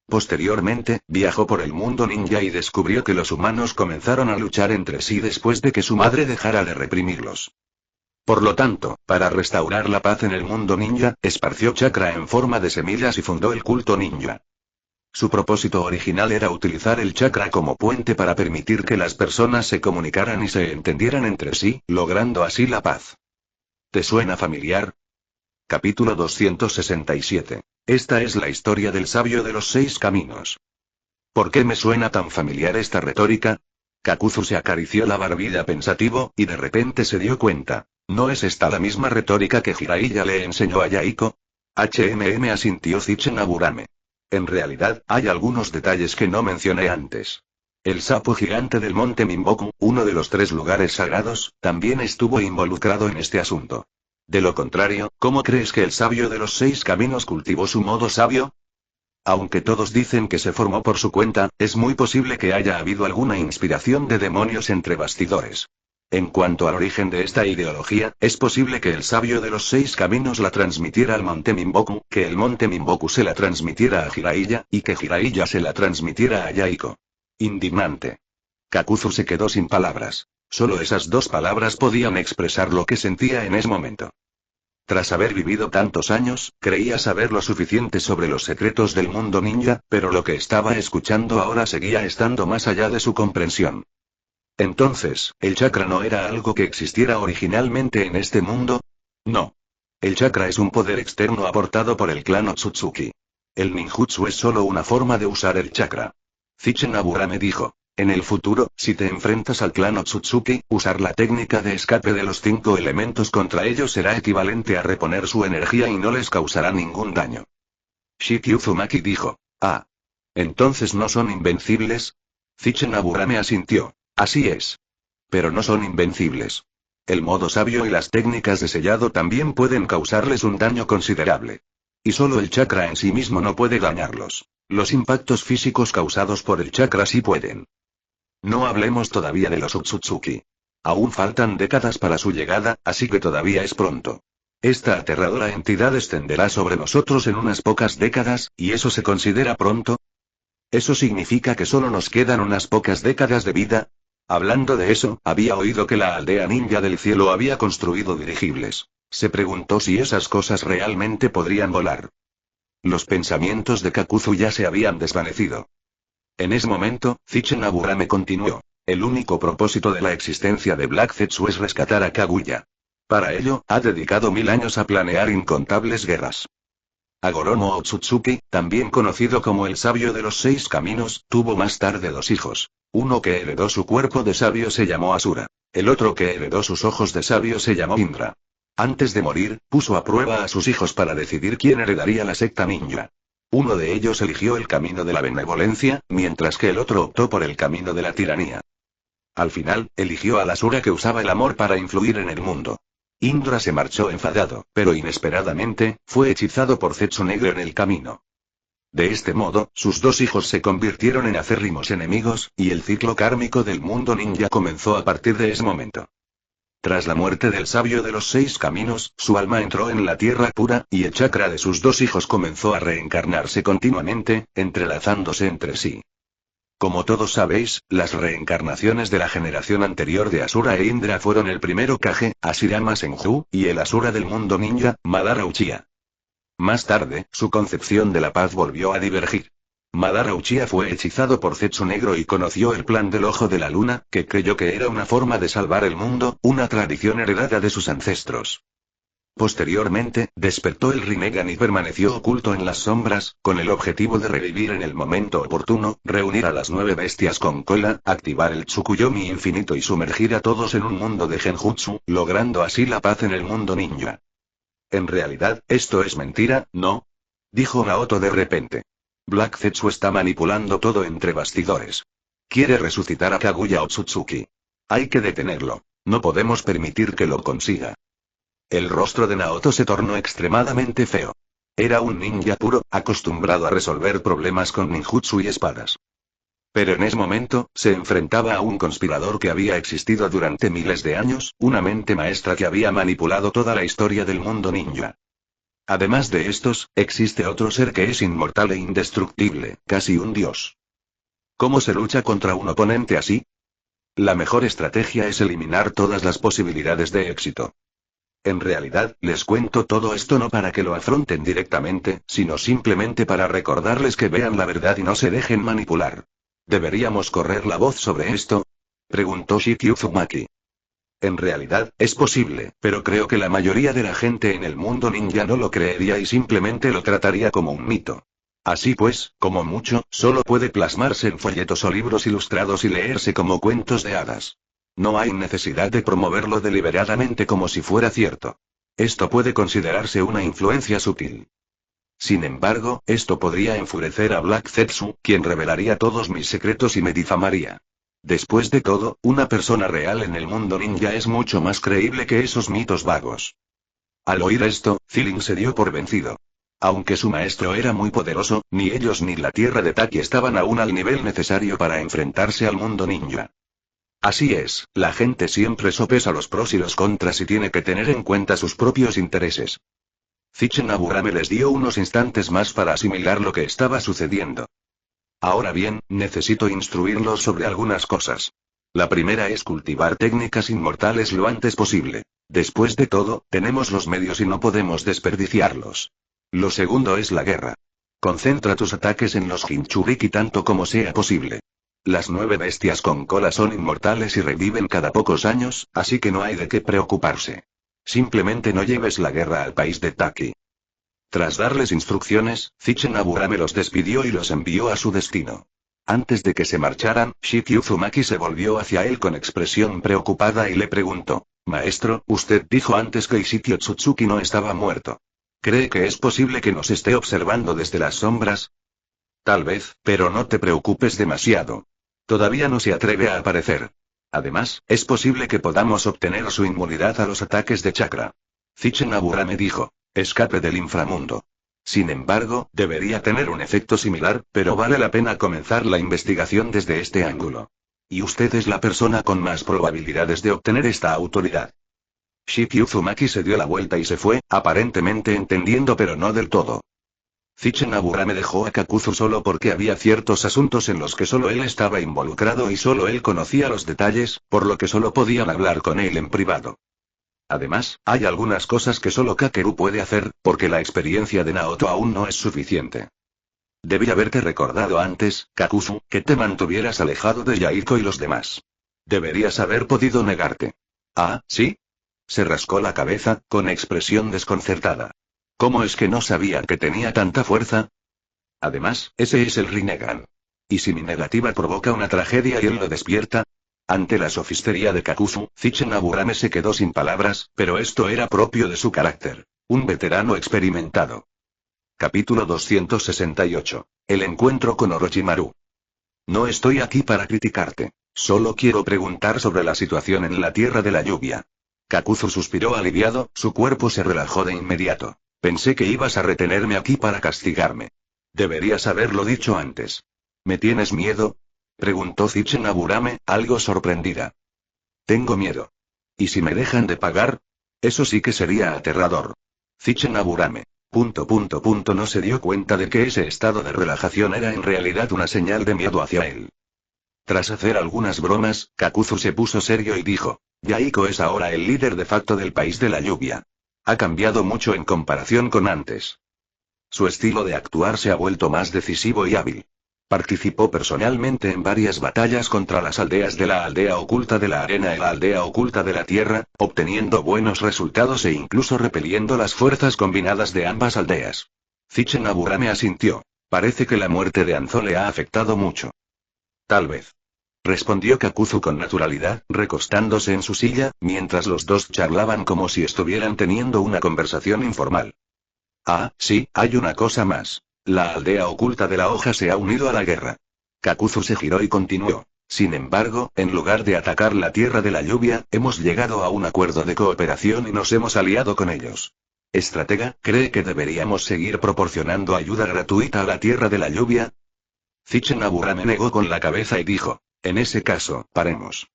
Posteriormente, viajó por el mundo ninja y descubrió que los humanos comenzaron a luchar entre sí después de que su madre dejara de reprimirlos. Por lo tanto, para restaurar la paz en el mundo ninja, esparció chakra en forma de semillas y fundó el culto ninja. Su propósito original era utilizar el chakra como puente para permitir que las personas se comunicaran y se entendieran entre sí, logrando así la paz. ¿Te suena familiar? Capítulo 267. Esta es la historia del sabio de los 6 caminos. ¿Por qué me suena tan familiar esta retórica? Kakuzu se acarició la barbilla pensativo, y de repente se dio cuenta. ¿No es esta la misma retórica que Jiraiya le enseñó a Yaiko? Asintió Zichen Aburame. En realidad, hay algunos detalles que no mencioné antes. El sapo gigante del monte Minboku, uno de los 3 lugares sagrados, también estuvo involucrado en este asunto. De lo contrario, ¿cómo crees que el sabio de los 6 caminos cultivó su modo sabio? Aunque todos dicen que se formó por su cuenta, es muy posible que haya habido alguna inspiración de demonios entre bastidores. En cuanto al origen de esta ideología, es posible que el sabio de los 6 caminos la transmitiera al monte Minboku, que el monte Minboku se la transmitiera a Jiraiya, y que Jiraiya se la transmitiera a Yaiko. Indignante. Kakuzu se quedó sin palabras. Solo esas 2 palabras podían expresar lo que sentía en ese momento. Tras haber vivido tantos años, creía saber lo suficiente sobre los secretos del mundo ninja, pero lo que estaba escuchando ahora seguía estando más allá de su comprensión. Entonces, ¿el chakra no era algo que existiera originalmente en este mundo? No. El chakra es un poder externo aportado por el clan Otsutsuki. El ninjutsu es solo una forma de usar el chakra. Zichen Aburame dijo. En el futuro, si te enfrentas al clan Otsutsuki, usar la técnica de escape de los 5 elementos contra ellos será equivalente a reponer su energía y no les causará ningún daño. Shiki Uzumaki dijo. Ah. ¿Entonces no son invencibles? Tsuchinomurame asintió. Así es. Pero no son invencibles. El modo sabio y las técnicas de sellado también pueden causarles un daño considerable. Y solo el chakra en sí mismo no puede dañarlos. Los impactos físicos causados por el chakra sí pueden. No hablemos todavía de los Otsutsuki. Aún faltan décadas para su llegada, así que todavía es pronto. Esta aterradora entidad descenderá sobre nosotros en unas pocas décadas, ¿y eso se considera pronto? ¿Eso significa que solo nos quedan unas pocas décadas de vida? Hablando de eso, había oído que la aldea ninja del cielo había construido dirigibles. Se preguntó si esas cosas realmente podrían volar. Los pensamientos de Kakuzu ya se habían desvanecido. En ese momento, Tsuchinomurame continuó. El único propósito de la existencia de Black Zetsu es rescatar a Kaguya. Para ello, ha dedicado 1000 años a planear incontables guerras. Hagoromo Otsutsuki, también conocido como el sabio de los 6 caminos, tuvo más tarde 2 hijos. Uno que heredó su cuerpo de sabio se llamó Asura. El otro que heredó sus ojos de sabio se llamó Indra. Antes de morir, puso a prueba a sus hijos para decidir quién heredaría la secta ninja. Uno de ellos eligió el camino de la benevolencia, mientras que el otro optó por el camino de la tiranía. Al final, eligió al Asura que usaba el amor para influir en el mundo. Indra se marchó enfadado, pero inesperadamente, fue hechizado por Zetsu Negro en el camino. De este modo, sus 2 hijos se convirtieron en acérrimos enemigos, y el ciclo kármico del mundo ninja comenzó a partir de ese momento. Tras la muerte del sabio de los 6 caminos, su alma entró en la tierra pura, y el chakra de sus 2 hijos comenzó a reencarnarse continuamente, entrelazándose entre sí. Como todos sabéis, las reencarnaciones de la generación anterior de Asura e Indra fueron el primero Kage, Hashirama Senju, y el Asura del mundo ninja, Madara Uchiha. Más tarde, su concepción de la paz volvió a divergir. Madara Uchiha fue hechizado por Zetsu Negro y conoció el plan del Ojo de la Luna, que creyó que era una forma de salvar el mundo, una tradición heredada de sus ancestros. Posteriormente, despertó el Rinnegan y permaneció oculto en las sombras, con el objetivo de revivir en el momento oportuno, reunir a las 9 bestias con cola, activar el Tsukuyomi infinito y sumergir a todos en un mundo de Genjutsu, logrando así la paz en el mundo ninja. En realidad, esto es mentira, ¿no? Dijo Naoto de repente. Black Zetsu está manipulando todo entre bastidores. Quiere resucitar a Kaguya Otsutsuki. Hay que detenerlo. No podemos permitir que lo consiga. El rostro de Naoto se tornó extremadamente feo. Era un ninja puro, acostumbrado a resolver problemas con ninjutsu y espadas. Pero en ese momento, se enfrentaba a un conspirador que había existido durante miles de años, una mente maestra que había manipulado toda la historia del mundo ninja. Además de estos, existe otro ser que es inmortal e indestructible, casi un dios. ¿Cómo se lucha contra un oponente así? La mejor estrategia es eliminar todas las posibilidades de éxito. En realidad, les cuento todo esto no para que lo afronten directamente, sino simplemente para recordarles que vean la verdad y no se dejen manipular. ¿Deberíamos correr la voz sobre esto? Preguntó Shiki Uzumaki. En realidad, es posible, pero creo que la mayoría de la gente en el mundo ninja no lo creería y simplemente lo trataría como un mito. Así pues, como mucho, solo puede plasmarse en folletos o libros ilustrados y leerse como cuentos de hadas. No hay necesidad de promoverlo deliberadamente como si fuera cierto. Esto puede considerarse una influencia sutil. Sin embargo, esto podría enfurecer a Black Zetsu, quien revelaría todos mis secretos y me difamaría. Después de todo, una persona real en el mundo ninja es mucho más creíble que esos mitos vagos. Al oír esto, Zilling se dio por vencido. Aunque su maestro era muy poderoso, ni ellos ni la tierra de Taki estaban aún al nivel necesario para enfrentarse al mundo ninja. Así es, la gente siempre sopesa los pros y los contras y tiene que tener en cuenta sus propios intereses. Tsuchinomurame les dio unos instantes más para asimilar lo que estaba sucediendo. Ahora bien, necesito instruirlos sobre algunas cosas. La primera es cultivar técnicas inmortales lo antes posible. Después de todo, tenemos los medios y no podemos desperdiciarlos. Lo segundo es la guerra. Concentra tus ataques en los Jinchuriki tanto como sea posible. Las 9 bestias con cola son inmortales y reviven cada pocos años, así que no hay de qué preocuparse. Simplemente no lleves la guerra al país de Taki. Tras darles instrucciones, Tsuchinomurame los despidió y los envió a su destino. Antes de que se marcharan, Shiki Uzumaki se volvió hacia él con expresión preocupada y le preguntó: Maestro, usted dijo antes que Ishiki Otsutsuki no estaba muerto. ¿Cree que es posible que nos esté observando desde las sombras? Tal vez, pero no te preocupes demasiado. Todavía no se atreve a aparecer. Además, es posible que podamos obtener su inmunidad a los ataques de chakra. Zichen Aburame dijo: escape del inframundo. Sin embargo, debería tener un efecto similar, pero vale la pena comenzar la investigación desde este ángulo. Y usted es la persona con más probabilidades de obtener esta autoridad. Shiki Uzumaki se dio la vuelta y se fue, aparentemente entendiendo pero no del todo. Zichen Aburame dejó a Kakuzu solo porque había ciertos asuntos en los que solo él estaba involucrado y solo él conocía los detalles, por lo que solo podían hablar con él en privado. Además, hay algunas cosas que solo Kakeru puede hacer, porque la experiencia de Naoto aún no es suficiente. Debí haberte recordado antes, Kakuzu, que te mantuvieras alejado de Yaiko y los demás. Deberías haber podido negarte. ¿Ah, sí? Se rascó la cabeza, con expresión desconcertada. ¿Cómo es que no sabía que tenía tanta fuerza? Además, ese es el Rinnegan. ¿Y si mi negativa provoca una tragedia y él lo despierta? Ante la sofistería de Kakuzu, Zichen Aburame se quedó sin palabras, pero esto era propio de su carácter. Un veterano experimentado. Capítulo 268. El encuentro con Orochimaru. No estoy aquí para criticarte. Solo quiero preguntar sobre la situación en la Tierra de la Lluvia. Kakuzu suspiró aliviado, su cuerpo se relajó de inmediato. Pensé que ibas a retenerme aquí para castigarme. Deberías haberlo dicho antes. ¿Me tienes miedo? Preguntó Zichen Aburame, algo sorprendida. Tengo miedo. ¿Y si me dejan de pagar? Eso sí que sería aterrador. Zichen Aburame. No se dio cuenta de que ese estado de relajación era en realidad una señal de miedo hacia él. Tras hacer algunas bromas, Kakuzu se puso serio y dijo: Yaiko es ahora el líder de facto del país de la lluvia. Ha cambiado mucho en comparación con antes. Su estilo de actuar se ha vuelto más decisivo y hábil. Participó personalmente en varias batallas contra las aldeas de la aldea oculta de la arena y la aldea oculta de la tierra, obteniendo buenos resultados e incluso repeliendo las fuerzas combinadas de ambas aldeas. Zichen Aburame asintió. Parece que la muerte de Anzo le ha afectado mucho. Tal vez. Respondió Kakuzu con naturalidad, recostándose en su silla, mientras los dos charlaban como si estuvieran teniendo una conversación informal. Ah, sí, hay una cosa más. La aldea oculta de la hoja se ha unido a la guerra. Kakuzu se giró y continuó. Sin embargo, en lugar de atacar la tierra de la lluvia, hemos llegado a un acuerdo de cooperación y nos hemos aliado con ellos. Estratega, ¿cree que deberíamos seguir proporcionando ayuda gratuita a la tierra de la lluvia? Zichen Aburame negó con la cabeza y dijo: en ese caso, paremos.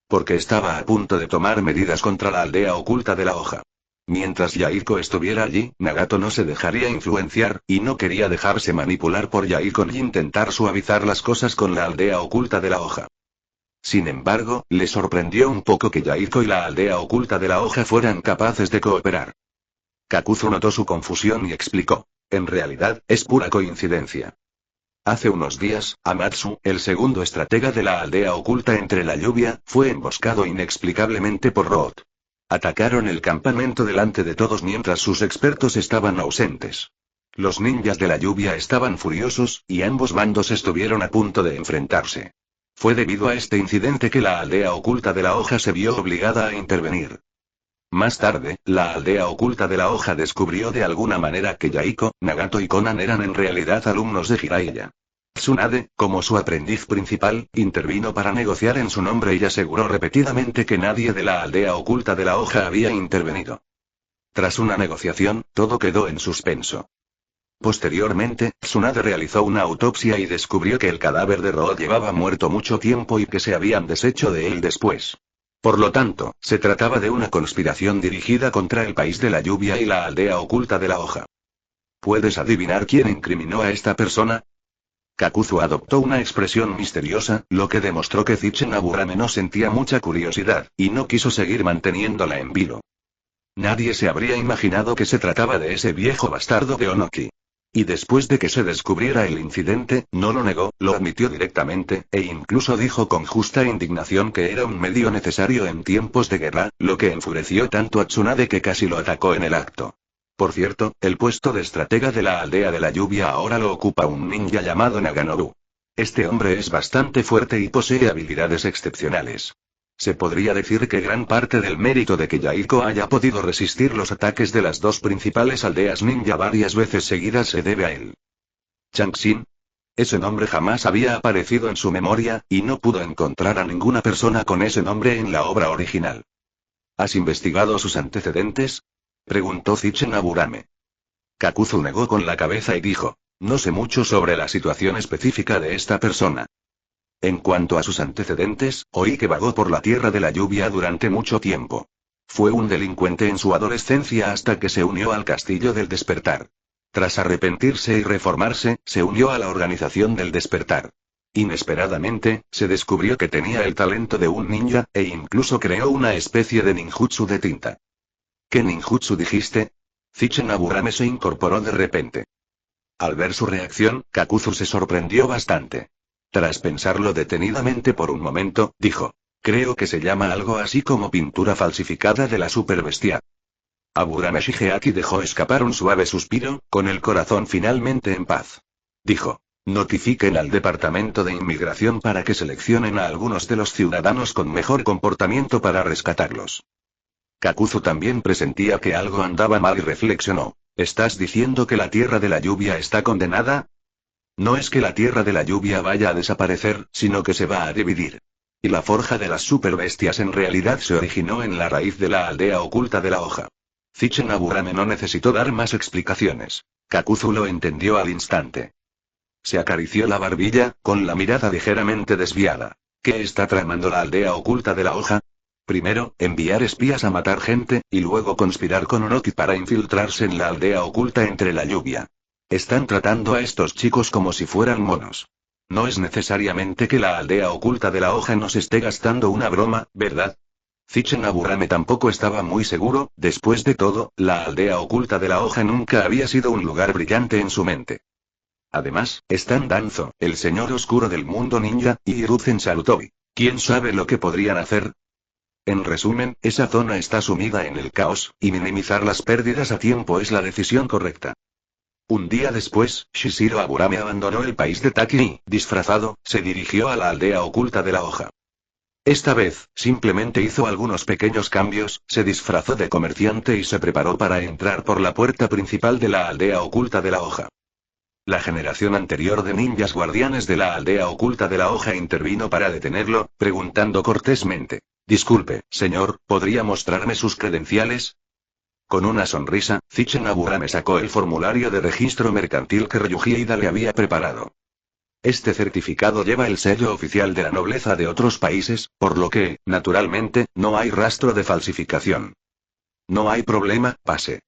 Porque estaba a punto de tomar medidas contra la aldea oculta de la hoja. Mientras Yaiko estuviera allí, Nagato no se dejaría influenciar, y no quería dejarse manipular por Yaiko ni intentar suavizar las cosas con la aldea oculta de la hoja. Sin embargo, le sorprendió un poco que Yaiko y la aldea oculta de la hoja fueran capaces de cooperar. Kakuzu notó su confusión y explicó: en realidad, es pura coincidencia. Hace unos días, Amatsu, el segundo estratega de la aldea oculta entre la lluvia, fue emboscado inexplicablemente por Roth. Atacaron el campamento delante de todos mientras sus expertos estaban ausentes. Los ninjas de la lluvia estaban furiosos, y ambos bandos estuvieron a punto de enfrentarse. Fue debido a este incidente que la aldea oculta de la hoja se vio obligada a intervenir. Más tarde, la aldea oculta de la hoja descubrió de alguna manera que Yaiko, Nagato y Konan eran en realidad alumnos de Jiraiya. Tsunade, como su aprendiz principal, intervino para negociar en su nombre y aseguró repetidamente que nadie de la aldea oculta de la hoja había intervenido. Tras una negociación, todo quedó en suspenso. Posteriormente, Tsunade realizó una autopsia y descubrió que el cadáver de Roth llevaba muerto mucho tiempo y que se habían deshecho de él después. Por lo tanto, se trataba de una conspiración dirigida contra el país de la lluvia y la aldea oculta de la hoja. ¿Puedes adivinar quién incriminó a esta persona? Kakuzu adoptó una expresión misteriosa, lo que demostró que Zichen Aburame no sentía mucha curiosidad, y no quiso seguir manteniéndola en vilo. Nadie se habría imaginado que se trataba de ese viejo bastardo de Onoki. Y después de que se descubriera el incidente, no lo negó, lo admitió directamente, e incluso dijo con justa indignación que era un medio necesario en tiempos de guerra, lo que enfureció tanto a Tsunade que casi lo atacó en el acto. Por cierto, el puesto de estratega de la aldea de la lluvia ahora lo ocupa un ninja llamado Naganobu. Este hombre es bastante fuerte y posee habilidades excepcionales. Se podría decir que gran parte del mérito de que Yaiko haya podido resistir los ataques de las dos principales aldeas ninja varias veces seguidas se debe a él. Changxin. Ese nombre jamás había aparecido en su memoria, y no pudo encontrar a ninguna persona con ese nombre en la obra original. ¿Has investigado sus antecedentes?, preguntó Zichen Aburame. Kakuzu negó con la cabeza y dijo: no sé mucho sobre la situación específica de esta persona. En cuanto a sus antecedentes, oí que vagó por la tierra de la lluvia durante mucho tiempo. Fue un delincuente en su adolescencia hasta que se unió al Castillo del Despertar. Tras arrepentirse y reformarse, se unió a la organización del Despertar. Inesperadamente, se descubrió que tenía el talento de un ninja, e incluso creó una especie de ninjutsu de tinta. ¿Qué ninjutsu dijiste? Zichen Aburame se incorporó de repente. Al ver su reacción, Kakuzu se sorprendió bastante. Tras pensarlo detenidamente por un momento, dijo: creo que se llama algo así como pintura falsificada de la superbestia. Aburame Shigeaki dejó escapar un suave suspiro, con el corazón finalmente en paz. Dijo: notifiquen al Departamento de Inmigración para que seleccionen a algunos de los ciudadanos con mejor comportamiento para rescatarlos. Kakuzu también presentía que algo andaba mal y reflexionó: ¿estás diciendo que la Tierra de la Lluvia está condenada? No es que la Tierra de la Lluvia vaya a desaparecer, sino que se va a dividir. Y la forja de las superbestias en realidad se originó en la raíz de la aldea oculta de la hoja. Zichen Aburame no necesitó dar más explicaciones. Kakuzu lo entendió al instante. Se acarició la barbilla, con la mirada ligeramente desviada. ¿Qué está tramando la aldea oculta de la hoja? Primero, enviar espías a matar gente, y luego conspirar con Orochi para infiltrarse en la aldea oculta entre la lluvia. Están tratando a estos chicos como si fueran monos. No es necesariamente que la aldea oculta de la hoja nos esté gastando una broma, ¿verdad? Zichen Aburame tampoco estaba muy seguro. Después de todo, la aldea oculta de la hoja nunca había sido un lugar brillante en su mente. Además, están Danzo, el señor oscuro del mundo ninja, y Hiruzen Sarutobi. ¿Quién sabe lo que podrían hacer? En resumen, esa zona está sumida en el caos, y minimizar las pérdidas a tiempo es la decisión correcta. Un día después, Shishiro Aburame abandonó el país de Taki y, disfrazado, se dirigió a la aldea oculta de la hoja. Esta vez, simplemente hizo algunos pequeños cambios, se disfrazó de comerciante y se preparó para entrar por la puerta principal de la aldea oculta de la hoja. La generación anterior de ninjas guardianes de la aldea oculta de la hoja intervino para detenerlo, preguntando cortésmente: disculpe, señor, ¿podría mostrarme sus credenciales? Con una sonrisa, Zichen Aburame sacó el formulario de registro mercantil que Ryuji Ida le había preparado. Este certificado lleva el sello oficial de la nobleza de otros países, por lo que, naturalmente, no hay rastro de falsificación. No hay problema, pase.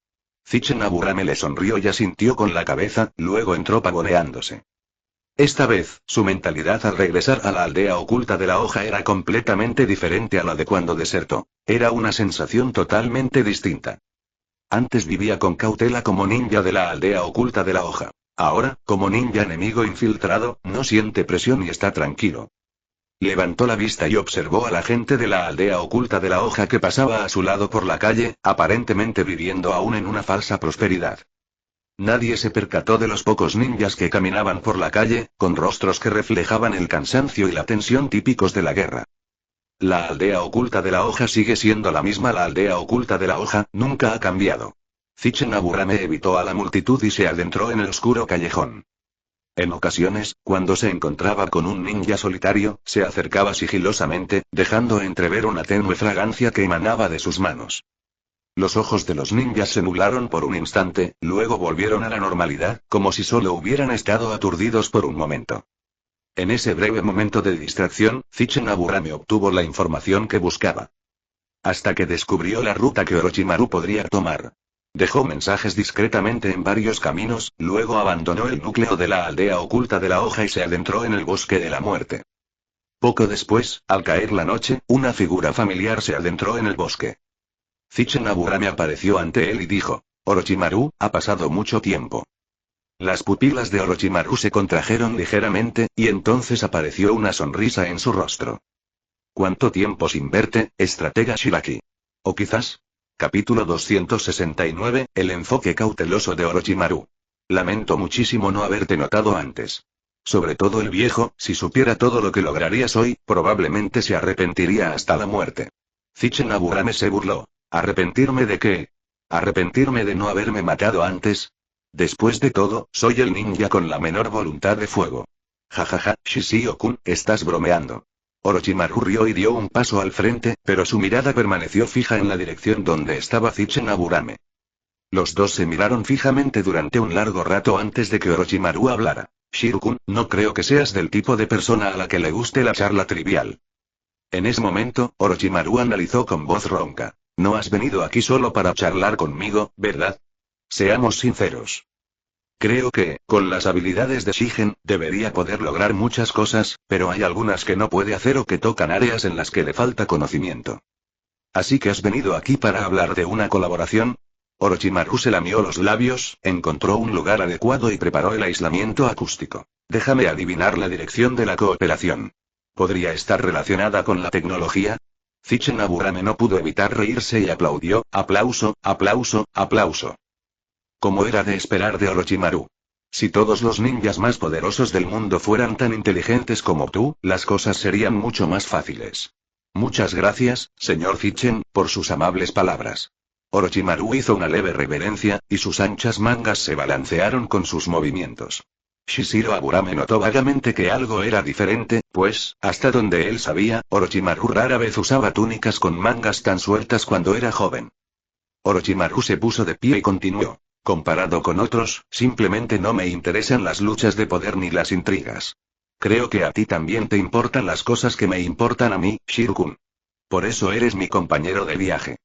Zichen Aburame le sonrió y asintió con la cabeza, luego entró pavoneándose. Esta vez, su mentalidad al regresar a la aldea oculta de la hoja era completamente diferente a la de cuando desertó. Era una sensación totalmente distinta. Antes vivía con cautela como ninja de la aldea oculta de la hoja. Ahora, como ninja enemigo infiltrado, no siente presión y está tranquilo. Levantó la vista y observó a la gente de la aldea oculta de la hoja que pasaba a su lado por la calle, aparentemente viviendo aún en una falsa prosperidad. Nadie se percató de los pocos ninjas que caminaban por la calle, con rostros que reflejaban el cansancio y la tensión típicos de la guerra. La aldea oculta de la hoja sigue siendo la misma. La aldea oculta de la hoja nunca ha cambiado. Zichen Aburame evitó a la multitud y se adentró en el oscuro callejón. En ocasiones, cuando se encontraba con un ninja solitario, se acercaba sigilosamente, dejando entrever una tenue fragancia que emanaba de sus manos. Los ojos de los ninjas se nublaron por un instante, luego volvieron a la normalidad, como si solo hubieran estado aturdidos por un momento. En ese breve momento de distracción, Zichen Aburame obtuvo la información que buscaba. Hasta que descubrió la ruta que Orochimaru podría tomar. Dejó mensajes discretamente en varios caminos, luego abandonó el núcleo de la aldea oculta de la hoja y se adentró en el bosque de la muerte. Poco después, al caer la noche, una figura familiar se adentró en el bosque. Zichen Aburame apareció ante él y dijo: Orochimaru, ha pasado mucho tiempo. Las pupilas de Orochimaru se contrajeron ligeramente, y entonces apareció una sonrisa en su rostro. ¿Cuánto tiempo sin verte, estratega Shiraki? O quizás... Capítulo 269, el enfoque cauteloso de Orochimaru. Lamento muchísimo no haberte notado antes. Sobre todo el viejo, si supiera todo lo que lograrías hoy, probablemente se arrepentiría hasta la muerte. Zichen Aburame se burló. ¿Arrepentirme de qué? ¿Arrepentirme de no haberme matado antes? Después de todo, soy el ninja con la menor voluntad de fuego. Jajaja, Shishio-kun, estás bromeando. Orochimaru rió y dio un paso al frente, pero su mirada permaneció fija en la dirección donde estaba Zichen Aburame. Los dos se miraron fijamente durante un largo rato antes de que Orochimaru hablara. Shirokun, no creo que seas del tipo de persona a la que le guste la charla trivial. En ese momento, Orochimaru analizó con voz ronca. No has venido aquí solo para charlar conmigo, ¿verdad? Seamos sinceros. Creo que, con las habilidades de Shigen, debería poder lograr muchas cosas, pero hay algunas que no puede hacer o que tocan áreas en las que le falta conocimiento. Así que has venido aquí para hablar de una colaboración. Orochimaru se lamió los labios, encontró un lugar adecuado y preparó el aislamiento acústico. Déjame adivinar la dirección de la cooperación. ¿Podría estar relacionada con la tecnología? Zichen Aburame no pudo evitar reírse y aplaudió, aplauso, aplauso, aplauso. Como era de esperar de Orochimaru. Si todos los ninjas más poderosos del mundo fueran tan inteligentes como tú, las cosas serían mucho más fáciles. Muchas gracias, señor Zichen, por sus amables palabras. Orochimaru hizo una leve reverencia, y sus anchas mangas se balancearon con sus movimientos. Shishiro Aburame notó vagamente que algo era diferente, pues, hasta donde él sabía, Orochimaru rara vez usaba túnicas con mangas tan sueltas cuando era joven. Orochimaru se puso de pie y continuó. Comparado con otros, simplemente no me interesan las luchas de poder ni las intrigas. Creo que a ti también te importan las cosas que me importan a mí, Shirokun. Por eso eres mi compañero de viaje.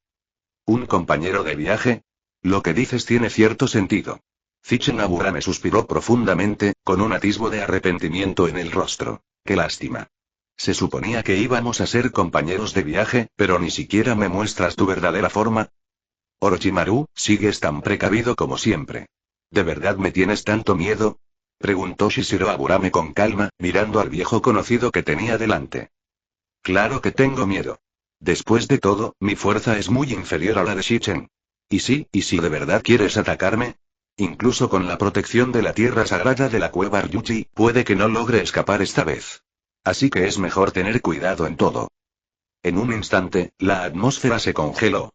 ¿Un compañero de viaje? Lo que dices tiene cierto sentido. Zichen Aburame suspiró profundamente, con un atisbo de arrepentimiento en el rostro. Qué lástima. Se suponía que íbamos a ser compañeros de viaje, pero ni siquiera me muestras tu verdadera forma. Orochimaru, sigues tan precavido como siempre. ¿De verdad me tienes tanto miedo? Preguntó Shishiro Aburame con calma, mirando al viejo conocido que tenía delante. Claro que tengo miedo. Después de todo, mi fuerza es muy inferior a la de Shichen. ¿Y si de verdad quieres atacarme? Incluso con la protección de la tierra sagrada de la cueva Ryuji, puede que no logre escapar esta vez. Así que es mejor tener cuidado en todo. En un instante, la atmósfera se congeló.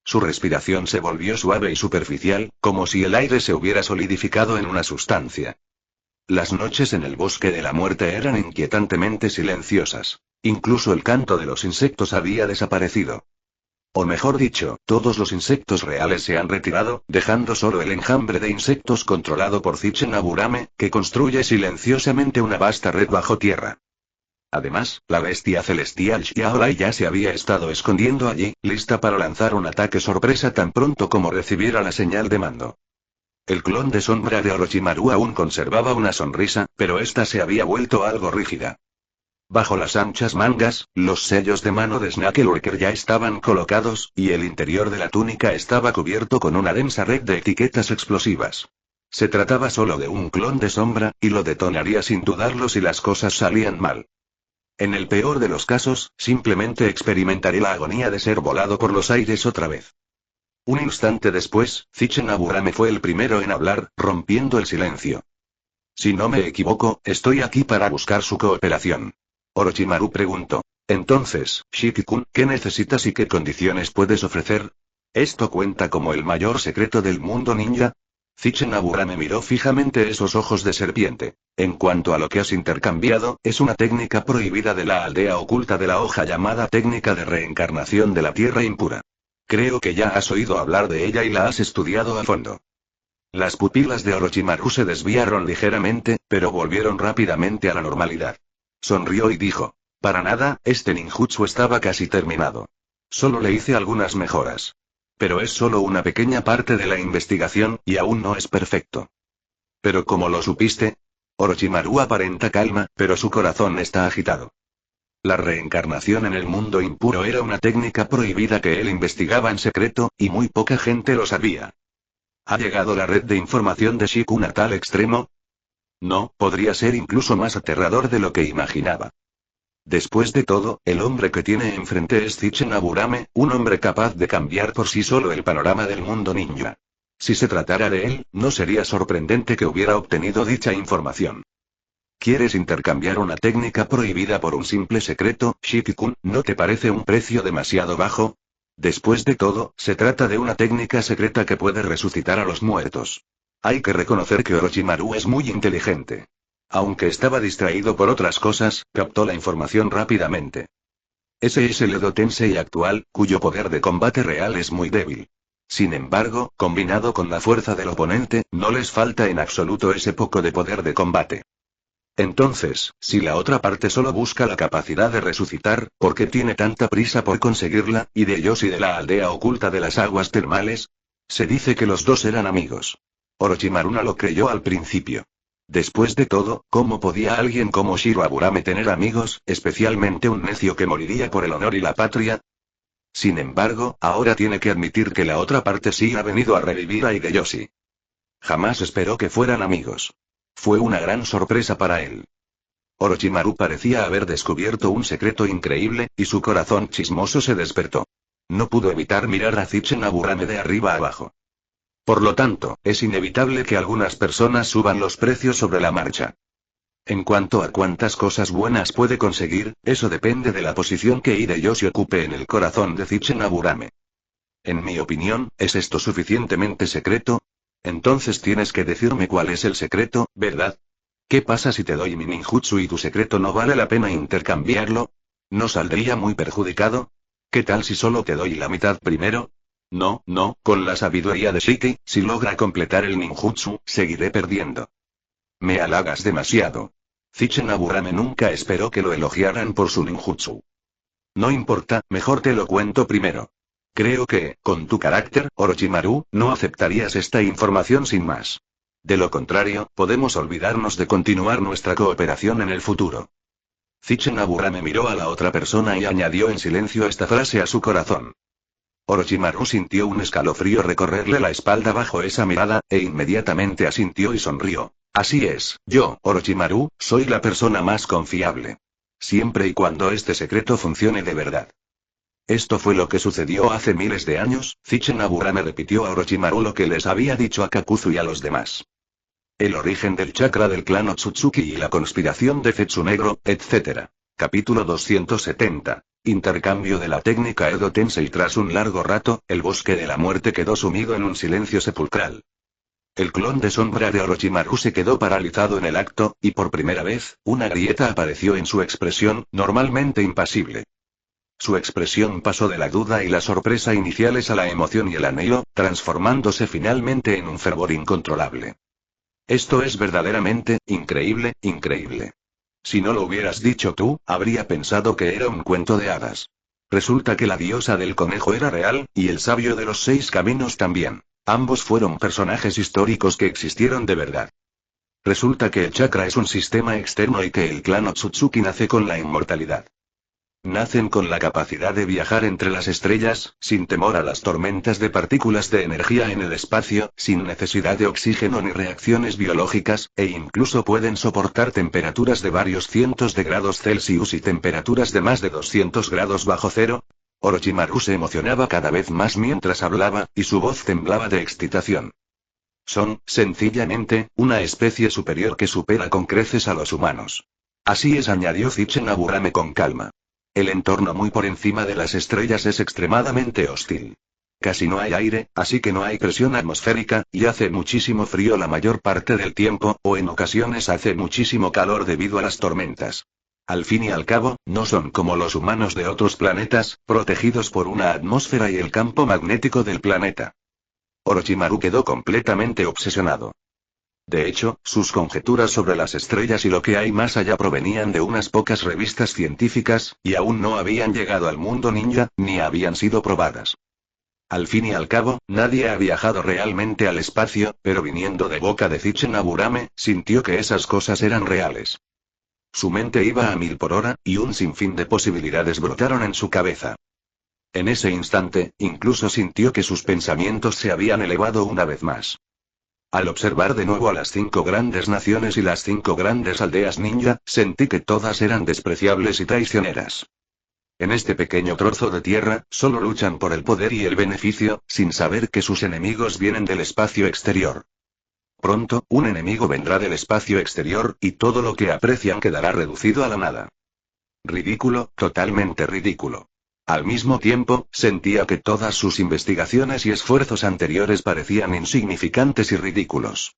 Su respiración se volvió suave y superficial, como si el aire se hubiera solidificado en una sustancia. Las noches en el bosque de la muerte eran inquietantemente silenciosas. Incluso el canto de los insectos había desaparecido. O mejor dicho, todos los insectos reales se han retirado, dejando solo el enjambre de insectos controlado por Zichen Aburame, que construye silenciosamente una vasta red bajo tierra. Además, la bestia celestial Xiaolai ya se había estado escondiendo allí, lista para lanzar un ataque sorpresa tan pronto como recibiera la señal de mando. El clon de sombra de Orochimaru aún conservaba una sonrisa, pero esta se había vuelto algo rígida. Bajo las anchas mangas, los sellos de mano de Snake ya estaban colocados, y el interior de la túnica estaba cubierto con una densa red de etiquetas explosivas. Se trataba solo de un clon de sombra, y lo detonaría sin dudarlo si las cosas salían mal. En el peor de los casos, simplemente experimentaré la agonía de ser volado por los aires otra vez. Un instante después, Zichen Aburame fue el primero en hablar, rompiendo el silencio. Si no me equivoco, estoy aquí para buscar su cooperación. Orochimaru preguntó. Entonces, Shiki-kun, ¿qué necesitas y qué condiciones puedes ofrecer? ¿Esto cuenta como el mayor secreto del mundo ninja? Zichen Aburame miró fijamente esos ojos de serpiente. En cuanto a lo que has intercambiado, es una técnica prohibida de la aldea oculta de la hoja llamada técnica de reencarnación de la tierra impura. Creo que ya has oído hablar de ella y la has estudiado a fondo. Las pupilas de Orochimaru se desviaron ligeramente, pero volvieron rápidamente a la normalidad. Sonrió y dijo. Para nada, este ninjutsu estaba casi terminado. Solo le hice algunas mejoras. Pero es solo una pequeña parte de la investigación, y aún no es perfecto. ¿Pero cómo lo supiste? Orochimaru aparenta calma, pero su corazón está agitado. La reencarnación en el mundo impuro era una técnica prohibida que él investigaba en secreto, y muy poca gente lo sabía. ¿Ha llegado la red de información de Shikun a tal extremo? No, podría ser incluso más aterrador de lo que imaginaba. Después de todo, el hombre que tiene enfrente es Zichen Aburame, un hombre capaz de cambiar por sí solo el panorama del mundo ninja. Si se tratara de él, no sería sorprendente que hubiera obtenido dicha información. ¿Quieres intercambiar una técnica prohibida por un simple secreto, Shiki-kun? ¿No te parece un precio demasiado bajo? Después de todo, se trata de una técnica secreta que puede resucitar a los muertos. Hay que reconocer que Orochimaru es muy inteligente. Aunque estaba distraído por otras cosas, captó la información rápidamente. Ese es el Edo Tensei actual, cuyo poder de combate real es muy débil. Sin embargo, combinado con la fuerza del oponente, no les falta en absoluto ese poco de poder de combate. Entonces, si la otra parte solo busca la capacidad de resucitar, ¿por qué tiene tanta prisa por conseguirla, y de ellos y de la aldea oculta de las aguas termales? Se dice que los dos eran amigos. Orochimaru no lo creyó al principio. Después de todo, ¿cómo podía alguien como Shiro Aburame tener amigos, especialmente un necio que moriría por el honor y la patria? Sin embargo, ahora tiene que admitir que la otra parte sí ha venido a revivir a Hideyoshi. Jamás esperó que fueran amigos. Fue una gran sorpresa para él. Orochimaru parecía haber descubierto un secreto increíble, y su corazón chismoso se despertó. No pudo evitar mirar a Zichen Aburame de arriba abajo. Por lo tanto, es inevitable que algunas personas suban los precios sobre la marcha. En cuanto a cuántas cosas buenas puede conseguir, eso depende de la posición que Hideyoshi ocupe en el corazón de Zichen Aburame. En mi opinión, ¿es esto suficientemente secreto? Entonces tienes que decirme cuál es el secreto, ¿verdad? ¿Qué pasa si te doy mi ninjutsu y tu secreto no vale la pena intercambiarlo? ¿No saldría muy perjudicado? ¿Qué tal si solo te doy la mitad primero? No, no, con la sabiduría de Shiki, si logra completar el ninjutsu, seguiré perdiendo. Me halagas demasiado. Zichen Aburame nunca esperó que lo elogiaran por su ninjutsu. No importa, mejor te lo cuento primero. Creo que, con tu carácter, Orochimaru, no aceptarías esta información sin más. De lo contrario, podemos olvidarnos de continuar nuestra cooperación en el futuro. Zichen Aburame miró a la otra persona y añadió en silencio esta frase a su corazón. Orochimaru sintió un escalofrío recorrerle la espalda bajo esa mirada, e inmediatamente asintió y sonrió. Así es, yo, Orochimaru, soy la persona más confiable. Siempre y cuando este secreto funcione de verdad. Esto fue lo que sucedió hace miles de años. Zichen Aburame repitió a Orochimaru lo que les había dicho a Kakuzu y a los demás. El origen del chakra del clan Otsutsuki y la conspiración de Zetsu Negro, etc. Capítulo 270. Intercambio de la técnica Edo Tensei. Tras un largo rato, el bosque de la muerte quedó sumido en un silencio sepulcral. El clon de sombra de Orochimaru se quedó paralizado en el acto, y por primera vez, una grieta apareció en su expresión, normalmente impasible. Su expresión pasó de la duda y la sorpresa iniciales a la emoción y el anhelo, transformándose finalmente en un fervor incontrolable. Esto es verdaderamente, increíble, increíble. Si no lo hubieras dicho tú, habría pensado que era un cuento de hadas. Resulta que la diosa del conejo era real, y el sabio de los 6 caminos también. Ambos fueron personajes históricos que existieron de verdad. Resulta que el chakra es un sistema externo y que el clan Otsutsuki nace con la inmortalidad. Nacen con la capacidad de viajar entre las estrellas, sin temor a las tormentas de partículas de energía en el espacio, sin necesidad de oxígeno ni reacciones biológicas, e incluso pueden soportar temperaturas de varios cientos de grados Celsius y temperaturas de más de 200 grados bajo cero. Orochimaru se emocionaba cada vez más mientras hablaba, y su voz temblaba de excitación. Son, sencillamente, una especie superior que supera con creces a los humanos. Así es, añadió Zichen Aburame con calma. El entorno muy por encima de las estrellas es extremadamente hostil. Casi no hay aire, así que no hay presión atmosférica, y hace muchísimo frío la mayor parte del tiempo, o en ocasiones hace muchísimo calor debido a las tormentas. Al fin y al cabo, no son como los humanos de otros planetas, protegidos por una atmósfera y el campo magnético del planeta. Orochimaru quedó completamente obsesionado. De hecho, sus conjeturas sobre las estrellas y lo que hay más allá provenían de unas pocas revistas científicas, y aún no habían llegado al mundo ninja, ni habían sido probadas. Al fin y al cabo, nadie ha viajado realmente al espacio, pero viniendo de boca de Zichen Aburame, sintió que esas cosas eran reales. Su mente iba a 1000 por hora, y un sinfín de posibilidades brotaron en su cabeza. En ese instante, incluso sintió que sus pensamientos se habían elevado una vez más. Al observar de nuevo a las 5 grandes naciones y las 5 grandes aldeas ninja, sentí que todas eran despreciables y traicioneras. En este pequeño trozo de tierra, solo luchan por el poder y el beneficio, sin saber que sus enemigos vienen del espacio exterior. Pronto, un enemigo vendrá del espacio exterior, y todo lo que aprecian quedará reducido a la nada. Ridículo, totalmente ridículo. Al mismo tiempo, sentía que todas sus investigaciones y esfuerzos anteriores parecían insignificantes y ridículos.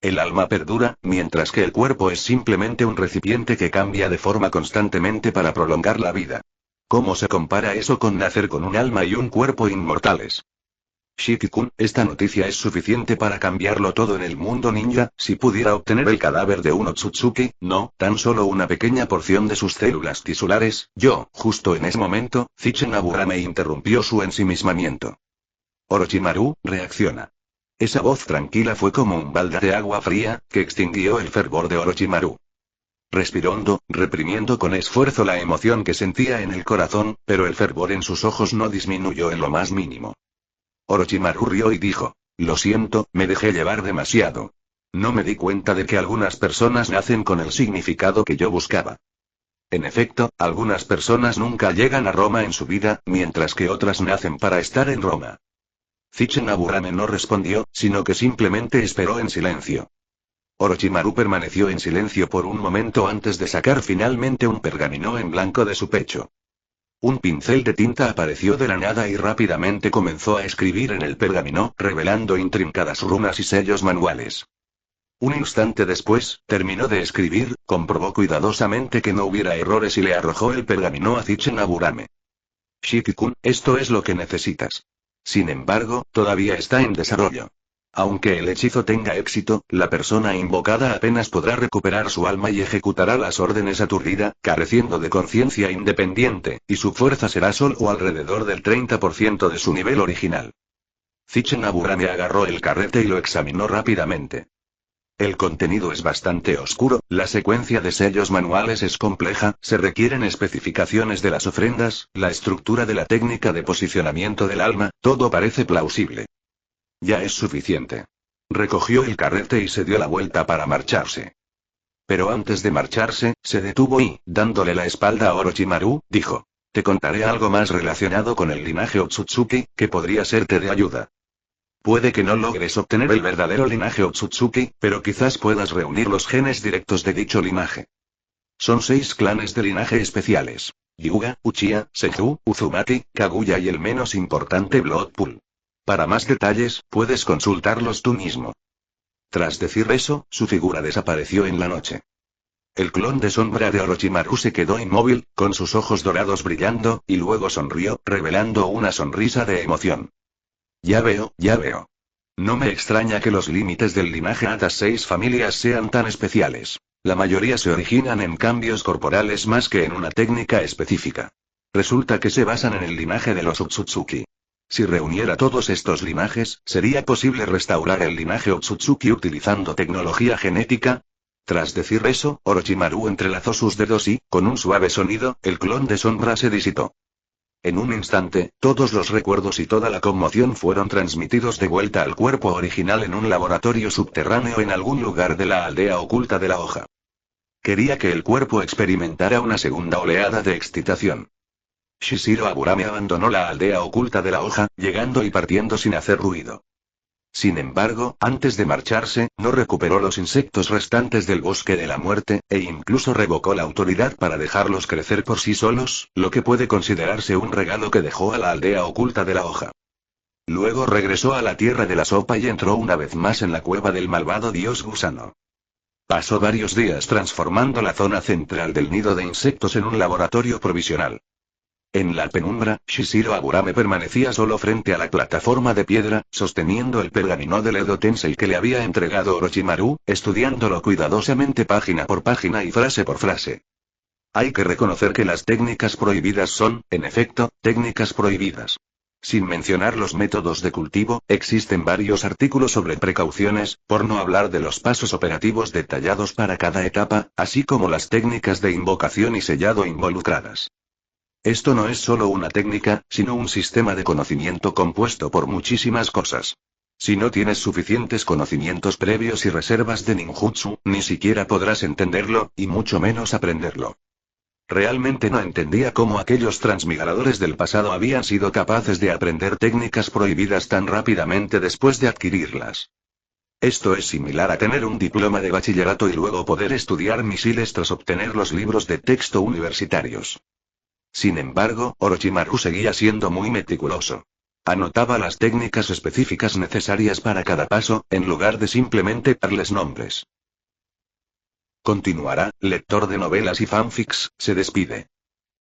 El alma perdura, mientras que el cuerpo es simplemente un recipiente que cambia de forma constantemente para prolongar la vida. ¿Cómo se compara eso con nacer con un alma y un cuerpo inmortales? Shiki-kun, esta noticia es suficiente para cambiarlo todo en el mundo ninja. Si pudiera obtener el cadáver de un Otsutsuki, no, tan solo una pequeña porción de sus células tisulares, justo en ese momento, Zichen Aburame interrumpió su ensimismamiento. Orochimaru, reacciona. Esa voz tranquila fue como un balde de agua fría, que extinguió el fervor de Orochimaru. Respiró hondo, reprimiendo con esfuerzo la emoción que sentía en el corazón, pero el fervor en sus ojos no disminuyó en lo más mínimo. Orochimaru rió y dijo: lo siento, me dejé llevar demasiado. No me di cuenta de que algunas personas nacen con el significado que yo buscaba. En efecto, algunas personas nunca llegan a Roma en su vida, mientras que otras nacen para estar en Roma. Zichen Aburame no respondió, sino que simplemente esperó en silencio. Orochimaru permaneció en silencio por un momento antes de sacar finalmente un pergamino en blanco de su pecho. Un pincel de tinta apareció de la nada y rápidamente comenzó a escribir en el pergamino, revelando intrincadas runas y sellos manuales. Un instante después, terminó de escribir, comprobó cuidadosamente que no hubiera errores y le arrojó el pergamino a Zichen Aburame. Shiki-kun, esto es lo que necesitas. Sin embargo, todavía está en desarrollo. Aunque el hechizo tenga éxito, la persona invocada apenas podrá recuperar su alma y ejecutará las órdenes aturdida, careciendo de conciencia independiente, y su fuerza será solo alrededor del 30% de su nivel original. Zichen Aburame agarró el carrete y lo examinó rápidamente. El contenido es bastante oscuro, la secuencia de sellos manuales es compleja, se requieren especificaciones de las ofrendas, la estructura de la técnica de posicionamiento del alma, todo parece plausible. Ya es suficiente. Recogió el carrete y se dio la vuelta para marcharse. Pero antes de marcharse, se detuvo y, dándole la espalda a Orochimaru, dijo: te contaré algo más relacionado con el linaje Otsutsuki, que podría serte de ayuda. Puede que no logres obtener el verdadero linaje Otsutsuki, pero quizás puedas reunir los genes directos de dicho linaje. Son 6 clanes de linaje especiales: Hyuga, Uchiha, Senju, Uzumaki, Kaguya y el menos importante Bloodpool. Para más detalles, puedes consultarlos tú mismo. Tras decir eso, su figura desapareció en la noche. El clon de sombra de Orochimaru se quedó inmóvil, con sus ojos dorados brillando, y luego sonrió, revelando una sonrisa de emoción. Ya veo, ya veo. No me extraña que los límites del linaje a las 6 familias sean tan especiales. La mayoría se originan en cambios corporales más que en una técnica específica. Resulta que se basan en el linaje de los Otsutsuki. Si reuniera todos estos linajes, ¿sería posible restaurar el linaje Otsutsuki utilizando tecnología genética? Tras decir eso, Orochimaru entrelazó sus dedos y, con un suave sonido, el clon de sombra se disipó. En un instante, todos los recuerdos y toda la conmoción fueron transmitidos de vuelta al cuerpo original en un laboratorio subterráneo en algún lugar de la aldea oculta de la hoja. Quería que el cuerpo experimentara una segunda oleada de excitación. Shishiro Aburame abandonó la aldea oculta de la hoja, llegando y partiendo sin hacer ruido. Sin embargo, antes de marcharse, no recuperó los insectos restantes del bosque de la muerte, e incluso revocó la autoridad para dejarlos crecer por sí solos, lo que puede considerarse un regalo que dejó a la aldea oculta de la hoja. Luego regresó a la tierra de la sopa y entró una vez más en la cueva del malvado dios gusano. Pasó varios días transformando la zona central del nido de insectos en un laboratorio provisional. En la penumbra, Shishiro Aburame permanecía solo frente a la plataforma de piedra, sosteniendo el pergamino del Edo Tensei que le había entregado Orochimaru, estudiándolo cuidadosamente página por página y frase por frase. Hay que reconocer que las técnicas prohibidas son, en efecto, técnicas prohibidas. Sin mencionar los métodos de cultivo, existen varios artículos sobre precauciones, por no hablar de los pasos operativos detallados para cada etapa, así como las técnicas de invocación y sellado involucradas. Esto no es solo una técnica, sino un sistema de conocimiento compuesto por muchísimas cosas. Si no tienes suficientes conocimientos previos y reservas de ninjutsu, ni siquiera podrás entenderlo, y mucho menos aprenderlo. Realmente no entendía cómo aquellos transmigradores del pasado habían sido capaces de aprender técnicas prohibidas tan rápidamente después de adquirirlas. Esto es similar a tener un diploma de bachillerato y luego poder estudiar misiles tras obtener los libros de texto universitarios. Sin embargo, Orochimaru seguía siendo muy meticuloso. Anotaba las técnicas específicas necesarias para cada paso, en lugar de simplemente darles nombres. Continuará, lector de novelas y fanfics, se despide.